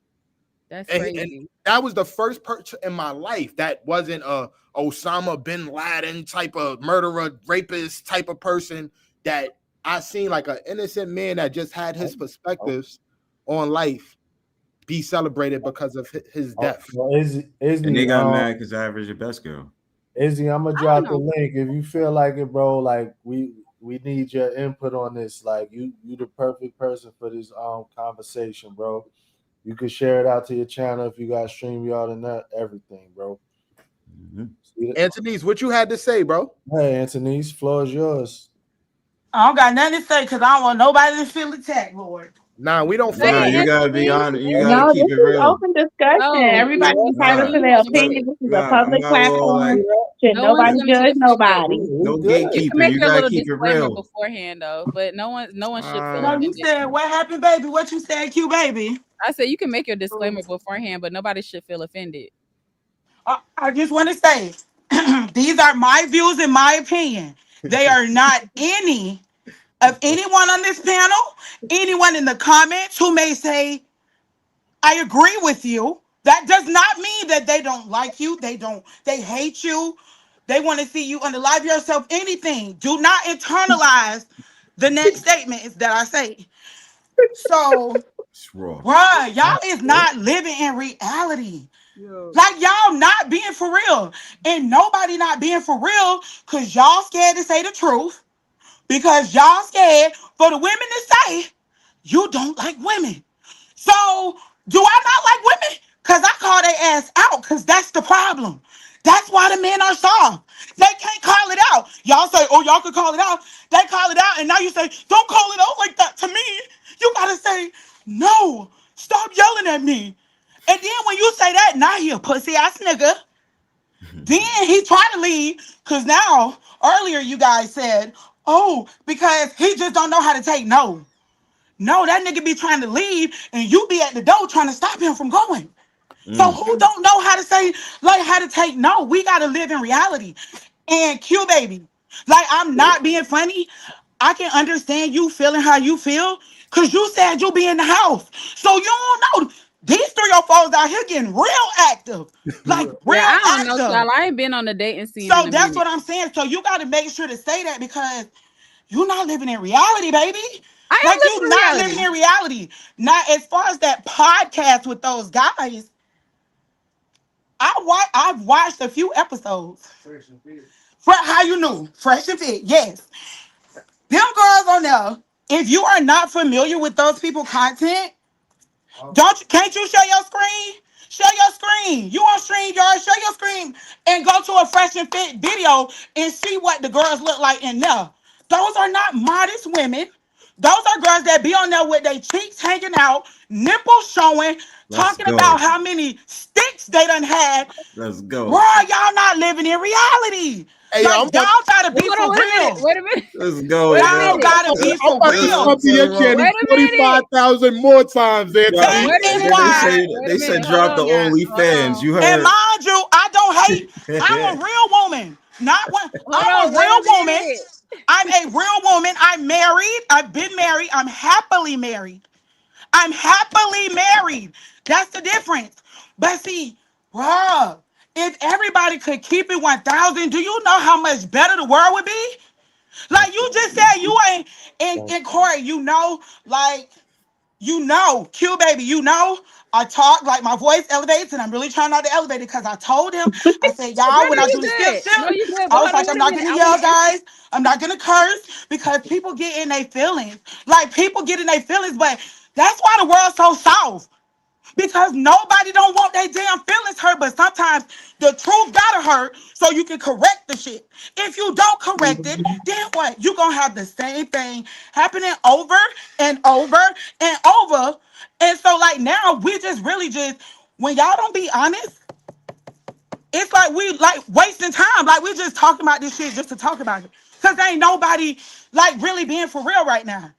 That's
And-
crazy.
that was the first person in my life that wasn't a Osama bin Laden type of murderer, rapist type of person that I seen, like an innocent man that just had his perspectives on life be celebrated because of his death.
Well, Izzy,
And they got mad because I averaged the best girl.
Izzy, I'm gonna
I
drop
don't
the link if you feel like it, bro. Like we need your input on this. Like you the perfect person for this conversation, bro. You can share it out to your channel if you got StreamYard and that everything, bro.
Mhm.
See it?
Antonice, what you had to say, bro?
Hey, Antonice, floor is yours.
I don't got nothing to say because I don't want nobody to feel attacked, Lord.
Nah, we don't
Say
Nah,
it,
you gotta be
Anthony.
honest. You
Say
gotta
No,
keep
this
it
is
real.
open discussion.
No,
Everybody's entitled to their opinion. This is a public
I'm not gonna
platform.
like
Should
No
nobody
one's gonna
judge
disrespect.
nobody.
no
You
gatekeeper.
can make
You
your
gotta
little
keep it
disclaimer
real.
beforehand, though. But no one should feel
No, you
offended.
said, what happened, baby? What you said, Q, baby?
I said you can make your disclaimer beforehand, but nobody should feel offended.
I just want to say, these are my views and my opinion. They are not any of anyone on this panel, anyone in the comments who may say, I agree with you. That does not mean that they don't like you. They hate you. They want to see you unalive yourself, anything. Do not internalize the next statement that I say. So,
It's raw.
bruh, y'all is not living in reality. Like y'all not being for real. And nobody not being for real because y'all scared to say the truth. Because y'all scared for the women to say you don't like women. So do I not like women? Because I call their ass out because that's the problem. That's why the men are soft. They can't call it out. Y'all say, oh, y'all could call it out. They call it out. And now you say, don't call it out like that to me. You got to say, no, stop yelling at me. And then when you say that, now he a pussy ass nigga. Then he trying to leave because now, earlier you guys said, oh, because he just don't know how to take no. No, that nigga be trying to leave and you be at the door trying to stop him from going. So who don't know how to say, like how to take no? We got to live in reality. And Q baby, like I'm not being funny. I can understand you feeling how you feel because you said you'll be in the house. So you don't know. These 3 or 4s out here getting real active. Like real
Yeah, I don't know,
active.
child. I ain't been on the dating scene.
So
in a
that's
minute.
what I'm saying. So you got to make sure to say that because you're not living in reality, baby.
I am
Like
living
you
in
not
reality.
living in reality. Now, as far as that podcast with those guys, I've watched a few episodes. How you knew? Fresh and Fit, yes. Them girls on there. If you are not familiar with those people' content, can't you share your screen? Share your screen. You on StreamYard, share your screen and go to a Fresh and Fit video and see what the girls look like in there. Those are not modest women. Those are girls that be on there with their cheeks hanging out, nipples showing,
Let's
talking
go.
about how many sticks they done had.
Let's go.
Bro, y'all not living in reality.
Hey,
Like,
I'm
y'all gotta be
Hold
for
on, wait a
real.
minute. Wait a minute.
Let's go,
Wait a
bro.
Y'all
minute.
gotta be
I'm
for
about to
real.
come to your channel
Wait a minute.
45,000 more times there.
Yo,
That
Wait a
is
minute.
why.
they said
Hold
drop the
on, guys.
OnlyFans. You
And
heard?
mind you, I don't hate. I'm a real woman. Not one.
Hold
I'm
on,
a
wait
real
a
woman.
minute.
I'm a real woman. I'm married. I've been married. I'm happily married. I'm happily married. That's the difference. But see, bruh, if everybody could keep it 1,000, do you know how much better the world would be? Like you just said, you ain't in Corey, like. Q baby, I talk like my voice elevates, and I'm really trying not to elevate it because I told him, I said,
No,
y'all, when I
you
do the skip
good.
ship,
No, you good.
I
But
was
hold on,
like,
wait
I'm
a
not
minute.
gonna
I
yell,
want to
guys. I'm not gonna curse because people get in their feelings. Like people get in their feelings, but that's why the world's so soft. Because nobody don't want their damn feelings hurt, but sometimes the truth gotta hurt so you can correct the shit. If you don't correct it, then what? You gonna have the same thing happening over and over and over. And so like now we just really just when y'all don't be honest, it's like we like wasting time. Like we just talking about this shit just to talk about it. Cause ain't nobody like really being for real right now.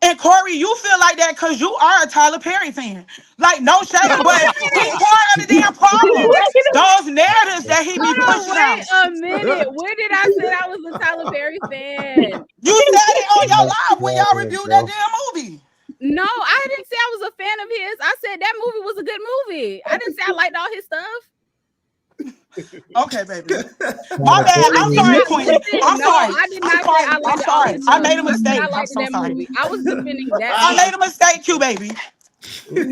And Corey, you feel like that because you are a Tyler Perry fan. Like, no shade, but he part of the damn problem. Those narratives that he be
Hold on,
pushing
wait
out.
a minute. When did I say I was a Tyler Perry fan?
You said it on your live when y'all reviewed that damn movie.
No, I didn't say I was a fan of his. I said that movie was a good movie. I didn't say I liked all his stuff.
Okay, baby. My bad. I'm sorry, Queen. I'm sorry.
I did not
I'm
say I
sorry.
liked
I'm
all
sorry.
his
I
stuff.
made a mistake.
I
I'm
liked
so
that
sorry.
movie. I was defending that.
I made a mistake, Q baby.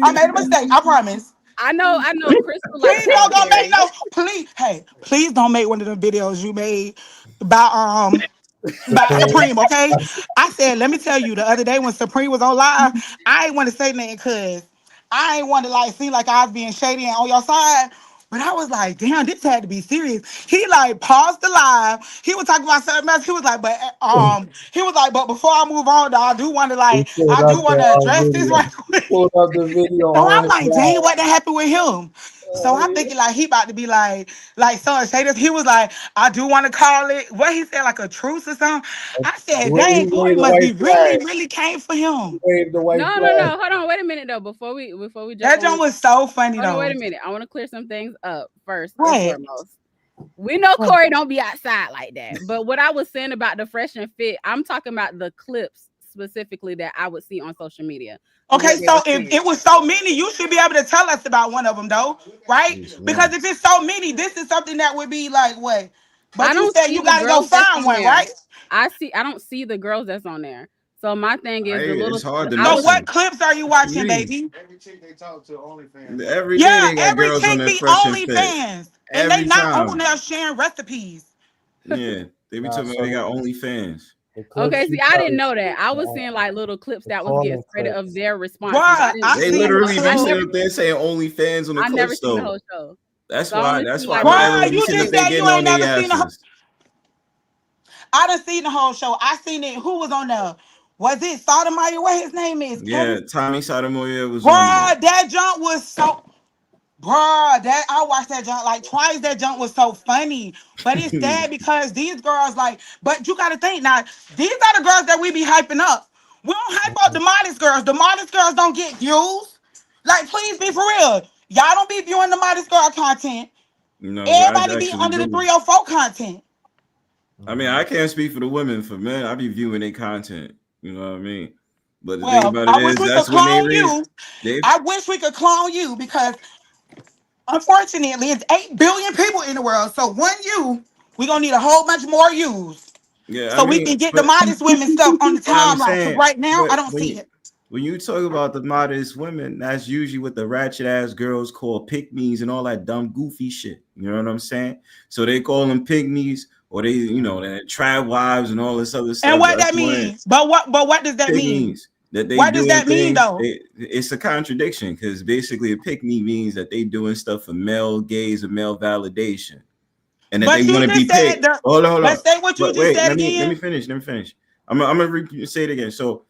I made a mistake. I promise.
I know, Crystal likes
Please don't
Tyler
make
Perry.
no. Please don't make one of the videos you made about Supreme, okay? I said, let me tell you, the other day when Supreme was on live, I ain't want to say nothing because I ain't want to like seem like I was being shady and on your side. But I was like, damn, this had to be serious. He like paused the live. He was talking about something else. He was like, but before I move on, though, I do want to address this right quick.
Pulled up the video.
So I'm like, dang, what that happened with him? So I'm thinking like he about to be like so shady. He was like, I do want to call it what he said, like a truce or something. I said, dang, Corey must be really came for him.
No. Hold on, wait a minute though. Before we jump
that jump was so funny though.
Wait a minute. I want to clear some things up first
and
foremost. We know Corey don't be outside like that. But what I was saying about the Fresh and Fit, I'm talking about the clips specifically that I would see on social media.
Okay, so if it was so many, you should be able to tell us about one of them, though, right? Because if it's so many, this is something that would be like what? But you said you gotta go find one, right?
I don't see the girls that's on there. So my thing is the little.
It's hard to
So
know.
what clips are you watching, baby?
Every chick they talk to OnlyFans. Every day they got girls on their Fresh and Fit.
OnlyFans, and they not on there sharing recipes.
Yeah, they be talking about they got OnlyFans.
Okay, see, I didn't know that. I was seeing like little clips that was getting straight of their response.
They literally be sitting up there saying OnlyFans on the clips. I never seen the whole show. That's why.
Why you just said you ain't never seen the. I done seen the whole show. I seen it. Who was on there? Was it Sotomayor? What his name is?
Yeah, Tommy Sotomayor was.
That junk was so. That I watched that junk like twice. That junk was so funny, but it's sad because these girls like. But you got to think now. These are the girls that we be hyping up. We don't hype up the modest girls. The modest girls don't get views. Like, please be for real. Y'all don't be viewing the modest girl content.
No,
everybody be under the 304 content.
I mean, I can't speak for the women. For men, I be viewing their content. You know what I mean? But the thing about it is, that's when
I wish we could clone you because. Unfortunately, it's 8 billion people in the world. So we're gonna need a whole bunch more yous.
Yeah,
so we can get the modest women stuff on the timeline. Right now, I don't see it.
When you talk about the modest women, that's usually what the ratchet ass girls call pick-me's and all that dumb goofy shit. You know what I'm saying? So they call them pick-me's or they, the trad wives and all this other stuff.
And what that means? But what does that mean? What does that mean though?
It's a contradiction because basically a pick-me means that they doing stuff for male gaze or male validation, and that they want to be picked. Hold on.
Let's say what you just said again.
Let me finish. I'm gonna say it again. So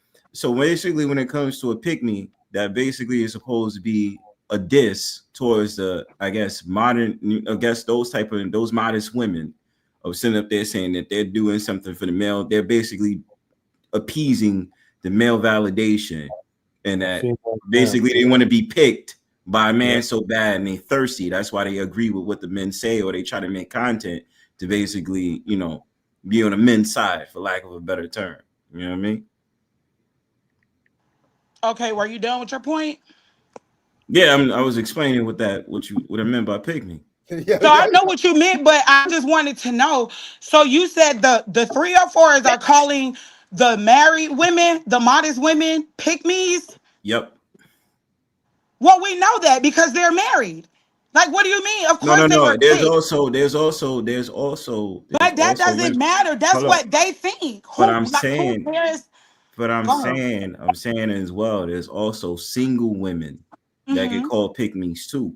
basically, when it comes to a pick-me, that basically is supposed to be a diss towards the, those modest women of sitting up there saying that they're doing something for the male. They're basically appeasing the male validation, and that basically they want to be picked by a man so bad and they thirsty. That's why they agree with what the men say, or they try to make content to basically, be on the men's side, for lack of a better term. You know what I mean?
Okay, were you done with your point?
Yeah, I was explaining what I meant by pick me.
So I know what you meant, but I just wanted to know. So you said the 304s are calling the married women, the modest women, pick-me's?
Yep.
Well, we know that because they're married. Like, what do you mean? Of course they were
There's
picked.
also.
But that doesn't matter. That's what they think.
I'm saying as well, there's also single women that get called pick-me's too.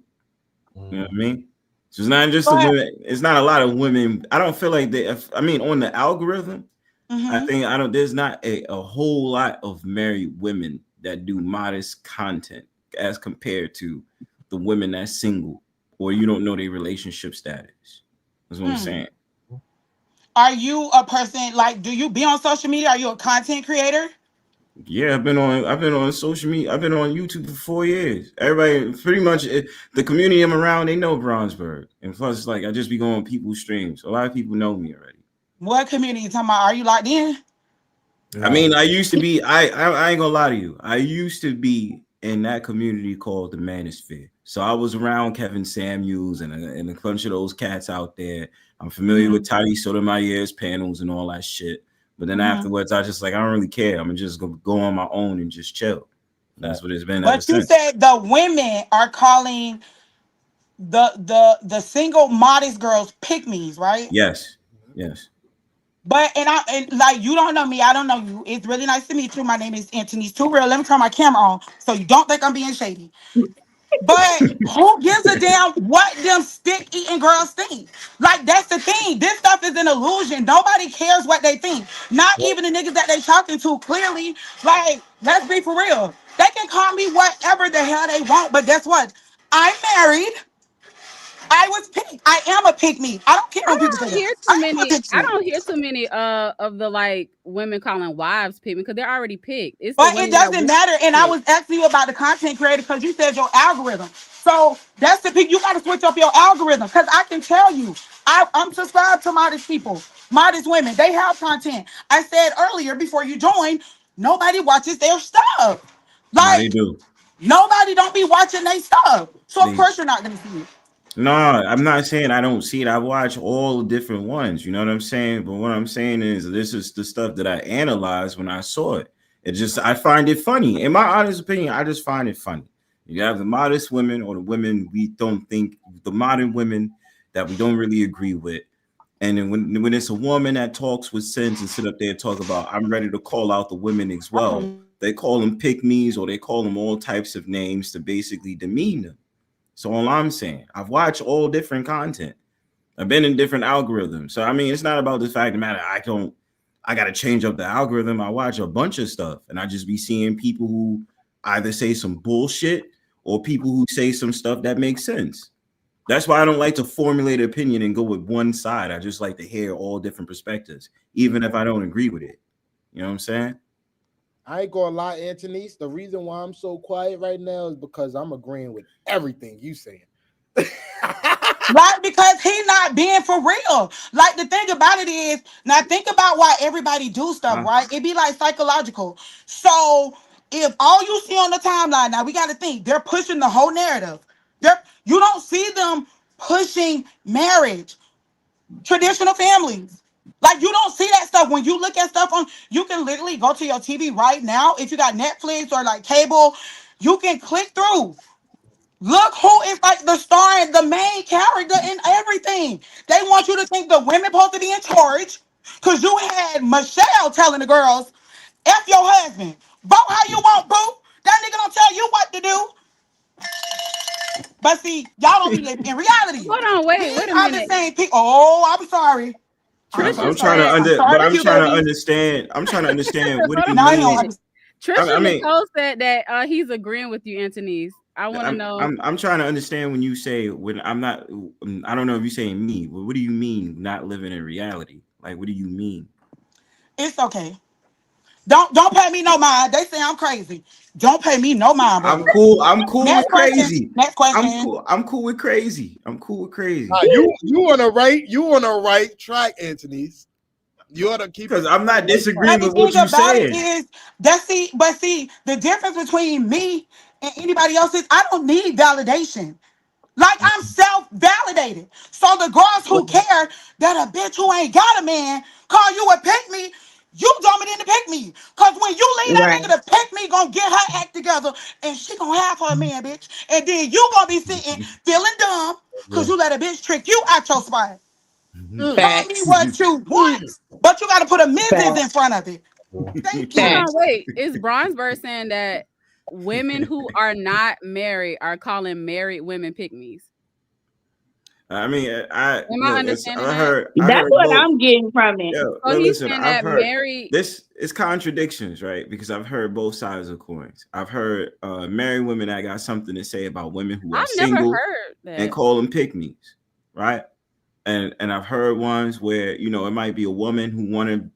You know what I mean? So it's not just it's not a lot of women. I don't feel like on the algorithm, there's not a whole lot of married women that do modest content as compared to the women that's single or you don't know their relationship status. That's what I'm saying.
Are you a person like? Do you be on social media? Are you a content creator?
Yeah, I've been on social media. I've been on YouTube for 4 years. Everybody, pretty much, the community I'm around, they know Brownsburg, and plus, like, I just be going on people's streams. A lot of people know me already.
What community you talking about? Are you locked in?
I mean, I used to be. I ain't gonna lie to you. I used to be in that community called the Manosphere. So I was around Kevin Samuels and a bunch of those cats out there. I'm familiar with Toddy Sotomayer's panels and all that shit. But then afterwards, I just like, I don't really care. I'm just gonna go on my own and just chill. That's what it's been.
But you said the women are calling the single modest girls pick-me's, right?
Yes. Yes.
But and like, you don't know me, I don't know you. It's really nice to meet you. My name is Anthony's Too Real. Let me turn my camera on so you don't think I'm being shady. But who gives a damn what them stick eating girls think? Like, that's the thing. This stuff is an illusion. Nobody cares what they think. Not even the niggas that they talking to. Clearly, like, let's be for real. They can call me whatever the hell they want, but guess what? I'm married. I was picked. I am a pick me. I don't care what people say.
I don't hear too many of the like women calling wives pick me because they're already picked.
But it doesn't matter. And I was asking you about the content creator because you said your algorithm. So that's the pick. You got to switch up your algorithm because I can tell you, I'm subscribed to modest people, modest women. They have content. I said earlier before you joined, nobody watches their stuff. Like,
they do.
Nobody don't be watching their stuff. So of course you're not going to see it.
No, I'm not saying I don't see it. I watch all the different ones. You know what I'm saying? But what I'm saying is this is the stuff that I analyzed when I saw it. I find it funny. In my honest opinion, I just find it funny. You have the modest women or the women we don't think, the modern women that we don't really agree with. And then when it's a woman that talks with sense and sit up there and talk about, I'm ready to call out the women as well. They call them pick-me's or they call them all types of names to basically demean them. So all I'm saying, I've watched all different content. I've been in different algorithms. So I mean, it's not about the fact of the matter. I got to change up the algorithm. I watch a bunch of stuff and I just be seeing people who either say some bullshit or people who say some stuff that makes sense. That's why I don't like to formulate an opinion and go with one side. I just like to hear all different perspectives, even if I don't agree with it. You know what I'm saying?
I ain't gonna lie, Anthony. The reason why I'm so quiet right now is because I'm agreeing with everything you saying.
Right, because he's not being for real. Like, the thing about it is, now think about why everybody do stuff, right? It be like psychological. So if all you see on the timeline, now we got to think, they're pushing the whole narrative. You don't see them pushing marriage, traditional families. Like, you don't see that stuff. When you look at stuff you can literally go to your TV right now. If you got Netflix or like cable, you can click through. Look who is like the star and the main character in everything. They want you to think the women supposed to be in charge because you had Michelle telling the girls, F your husband. Vote how you want, boo. That nigga don't tell you what to do. But see, y'all don't be living in reality.
Hold on, wait a minute.
The same people. Oh, I'm sorry.
I'm trying to understand. I'm trying to understand what do you mean.
Trisha Nicole said that he's agreeing with you, Anthony's. I want to know.
I'm trying to understand when you say when I'm not. I don't know if you're saying me. What do you mean not living in reality? Like, what do you mean?
It's okay. Don't pay me no mind. They say I'm crazy. Don't pay me no mind, bro.
I'm cool. I'm cool with crazy.
Next question.
I'm cool with crazy. I'm cool with crazy.
You on the right track, Anthony's. You ought to keep,
because I'm not disagreeing with what you said.
But see, the difference between me and anybody else is I don't need validation. Like, I'm self-validated. So the girls who care that a bitch who ain't got a man call you a pick me, you dumb it in to pick me. Because when you leave that nigga to pick me, gonna get her act together and she gonna have her man, bitch. And then you gonna be sitting feeling dumb because you let a bitch trick you out your spot. Tell me what you want, but you gotta put a Mrs. in front of it.
Wait, is Brownsburg saying that women who are not married are calling married women pick-me's?
I mean,
Am I
look,
understanding that?
I
That's
heard
what
both.
I'm getting from it.
Yo,
So he's
listen,
saying
I've
that
heard
married.
this. It's contradictions, right? Because I've heard both sides of coins. I've heard married women that got something to say about women who are
I've never
single
heard
and
that.
call them pick-me's, right? And I've heard ones where it might be a woman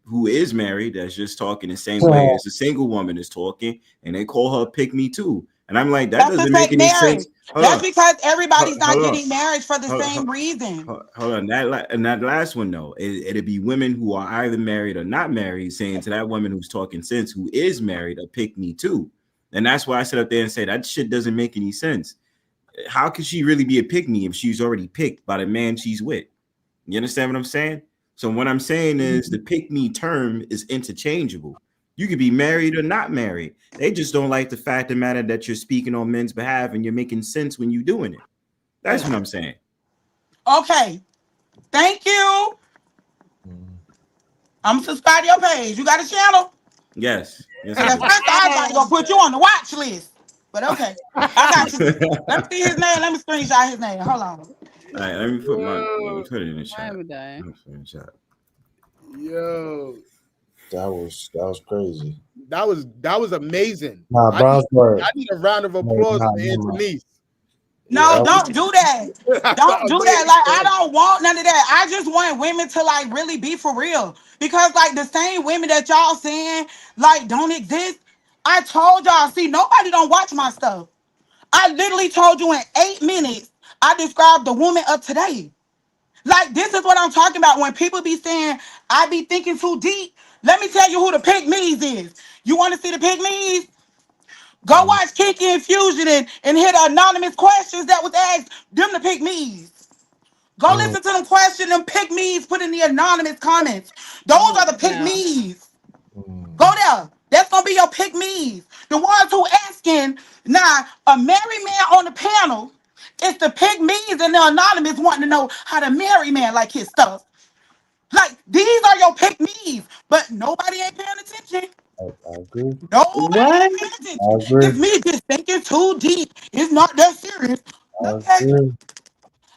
who is married that's just talking the same way as a single woman is talking, and they call her pick-me too. And I'm like, that
That's the
doesn't make
fake
any
marriage.
sense. Hold
That's
on.
because everybody's not
Hold on.
getting married for the
Hold-
same
hold-
reason.
Hold on, that last one though, it'd be women who are either married or not married saying to that woman who's talking sense who is married, a pick me too. And that's why I sit up there and say that shit doesn't make any sense. How could she really be a pick me if she's already picked by the man she's with? You understand what I'm saying? So what I'm saying is the pick me term is interchangeable. You could be married or not married. They just don't like the fact of the matter that you're speaking on men's behalf and you're making sense when you're doing it. That's what I'm saying.
Okay. Thank you. I'm subscribed to your page. You got a channel?
Yes. Yes,
Because
I
at
do.
first I was about to go put you on the watch list. But okay. I got you. Let me see his name. Let me screenshot his name. Hold on.
All right, let me put it in the chat.
Why would I?
Let me put it in the chat.
Yo,
That was crazy.
that was amazing.
Nah, Brownsburg.
I need a round of applause for Anthony's.
No,
Yeah.
don't do that. Don't do that. Like, I don't want none of that. I just want women to like really be for real. Because like the same women that y'all saying like don't exist. I told y'all, see, nobody don't watch my stuff. I literally told you in 8 minutes, I described the woman of today. Like, this is what I'm talking about. When people be saying, I be thinking too deep, let me tell you who the Pygmies is. You want to see the Pygmies? Go watch Kiki and Fusion and hear the anonymous questions that was asked. Them the Pygmies. Go listen to them questions, them Pygmies put in the anonymous comments. Those are the Pygmies. Go there. That's gonna be your Pygmies. The ones who asking. Now, a married man on the panel, it's the Pygmies and the anonymous wanting to know how the married man like his stuff. Like, these are your Pygmies, but nobody ain't paying attention.
I agree.
Nobody
What?
ain't paying attention.
I agree.
It's me just thinking too deep. It's not that serious.
I
Okay.
agree.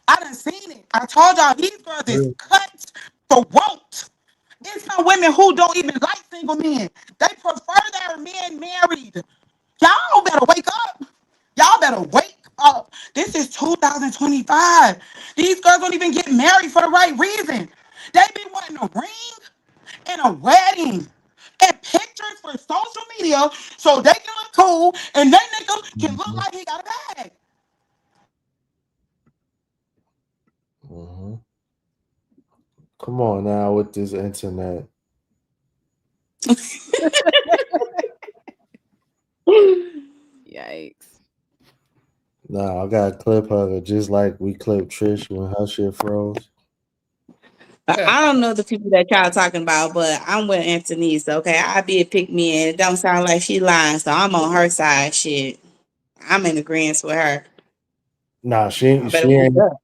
I done seen it. I told y'all these girls is cut throat. It's some women who don't even like single men. They prefer their men married. Y'all better wake up. Y'all better wake up. This is 2025. These girls don't even get married for the right reason. They be wanting a ring and a wedding and pictures for social media so they can look cool and they nigga can look like he got a bag.
Mhm. Come on now with this internet.
Yikes.
Nah, I got a clip of it just like we clipped Trish when her shit froze.
I don't know the people that y'all talking about, but I'm with Anthony's. Okay, I be a pick me, and it don't sound like she lying, so I'm on her side. Shit, I'm in agreement with her.
Nah,
I
she
better wake up.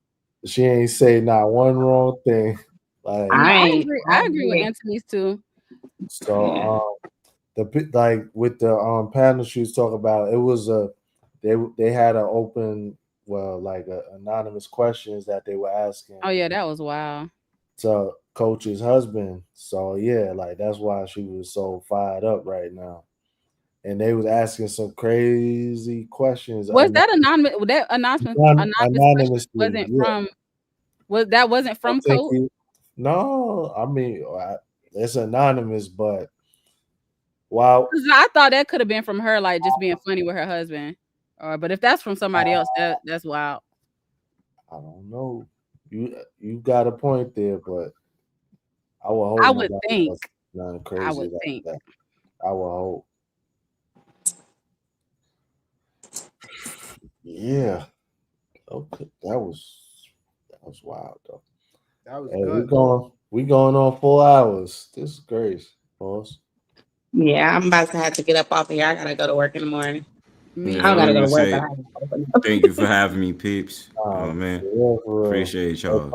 ain't say not one wrong thing. Like
I agree with Anthony's too.
so, like with the panel she was talking about, it was they had an open, well, like anonymous questions that they were asking.
Oh yeah, that was wild.
To Coach's husband. So yeah, like that's why she was so fired up right now. And they was asking some crazy questions.
Was that anonymous? That announcement
Anonymously,
wasn't
yeah.
from? Wasn't from Coach?
No, I mean it's anonymous, but wow.
I thought that could have been from her, like just being funny with her husband. But if that's from somebody else, that's wild.
I don't know. You got a point there, but I would hope.
I would think.
Nothing crazy
I would
like
think.
that. I would hope. Yeah. Okay. That was wild though.
That was
Hey,
good.
we going on 4 hours. This is crazy, boss.
Yeah, I'm about to have to get up off of here. I gotta go to work in the morning.
Yeah,
I gotta go to work.
Thank you for having me, peeps. Oh man, appreciate y'all.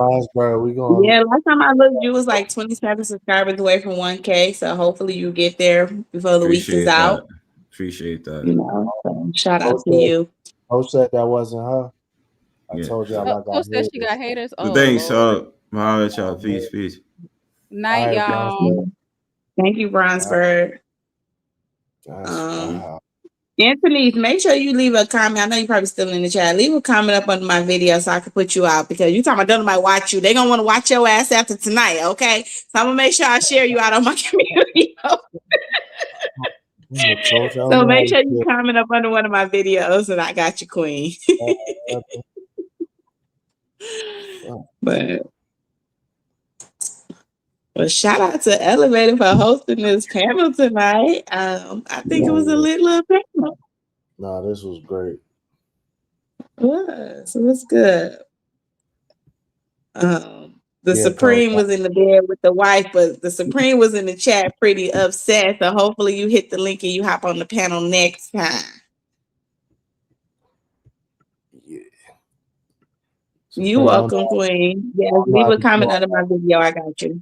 Yeah, last time I looked, you was like 27 subscribers away from 1K. So hopefully you get there before the week is out.
Appreciate that.
You know, so shout out to you.
Who said that wasn't her? I
Yeah.
told y'all I got
Coach said she
haters.
got haters.
So
Oh
thanks,
Lord.
holla at y'all. Peace, peace.
Night,
All right,
y'all.
Thank you, Bronsford.
Wow.
Anthony, make sure you leave a comment. I know you're probably still in the chat. Leave a comment up under my video so I can put you out, because you talking about don't might watch you. They're gonna want to watch your ass after tonight, okay? So I'm gonna make sure I share you out on my community. So make sure you comment up under one of my videos, and I got you, Queen. But well, shout out to Elevated for hosting this panel tonight. I think it was a lit little panel.
No, this was great.
It was good. The Supreme was in the bed with the wife, but the Supreme was in the chat pretty upset. So hopefully you hit the link and you hop on the panel next time.
Yeah.
You welcome, Queen. Yeah, leave a comment under my video. I got you.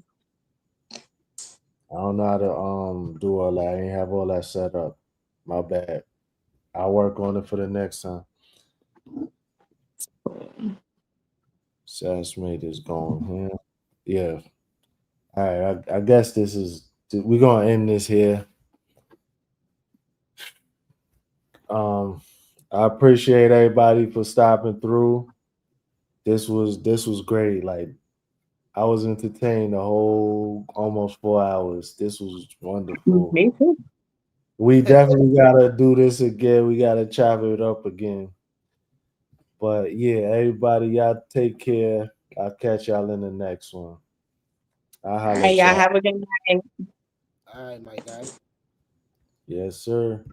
I don't know how to do all that. I ain't have all that set up. My bad. I'll work on it for the next time. Sassmate is gone here. Yeah. All right. I guess we're gonna end this here. I appreciate everybody for stopping through. This was great. Like, I was entertained the whole almost 4 hours. This was wonderful.
Me too.
We definitely gotta do this again. We gotta chop it up again. But yeah, everybody, y'all take care. I'll catch y'all in the next one.
All right, y'all have a good night.
All right, my guy.
Yes, sir.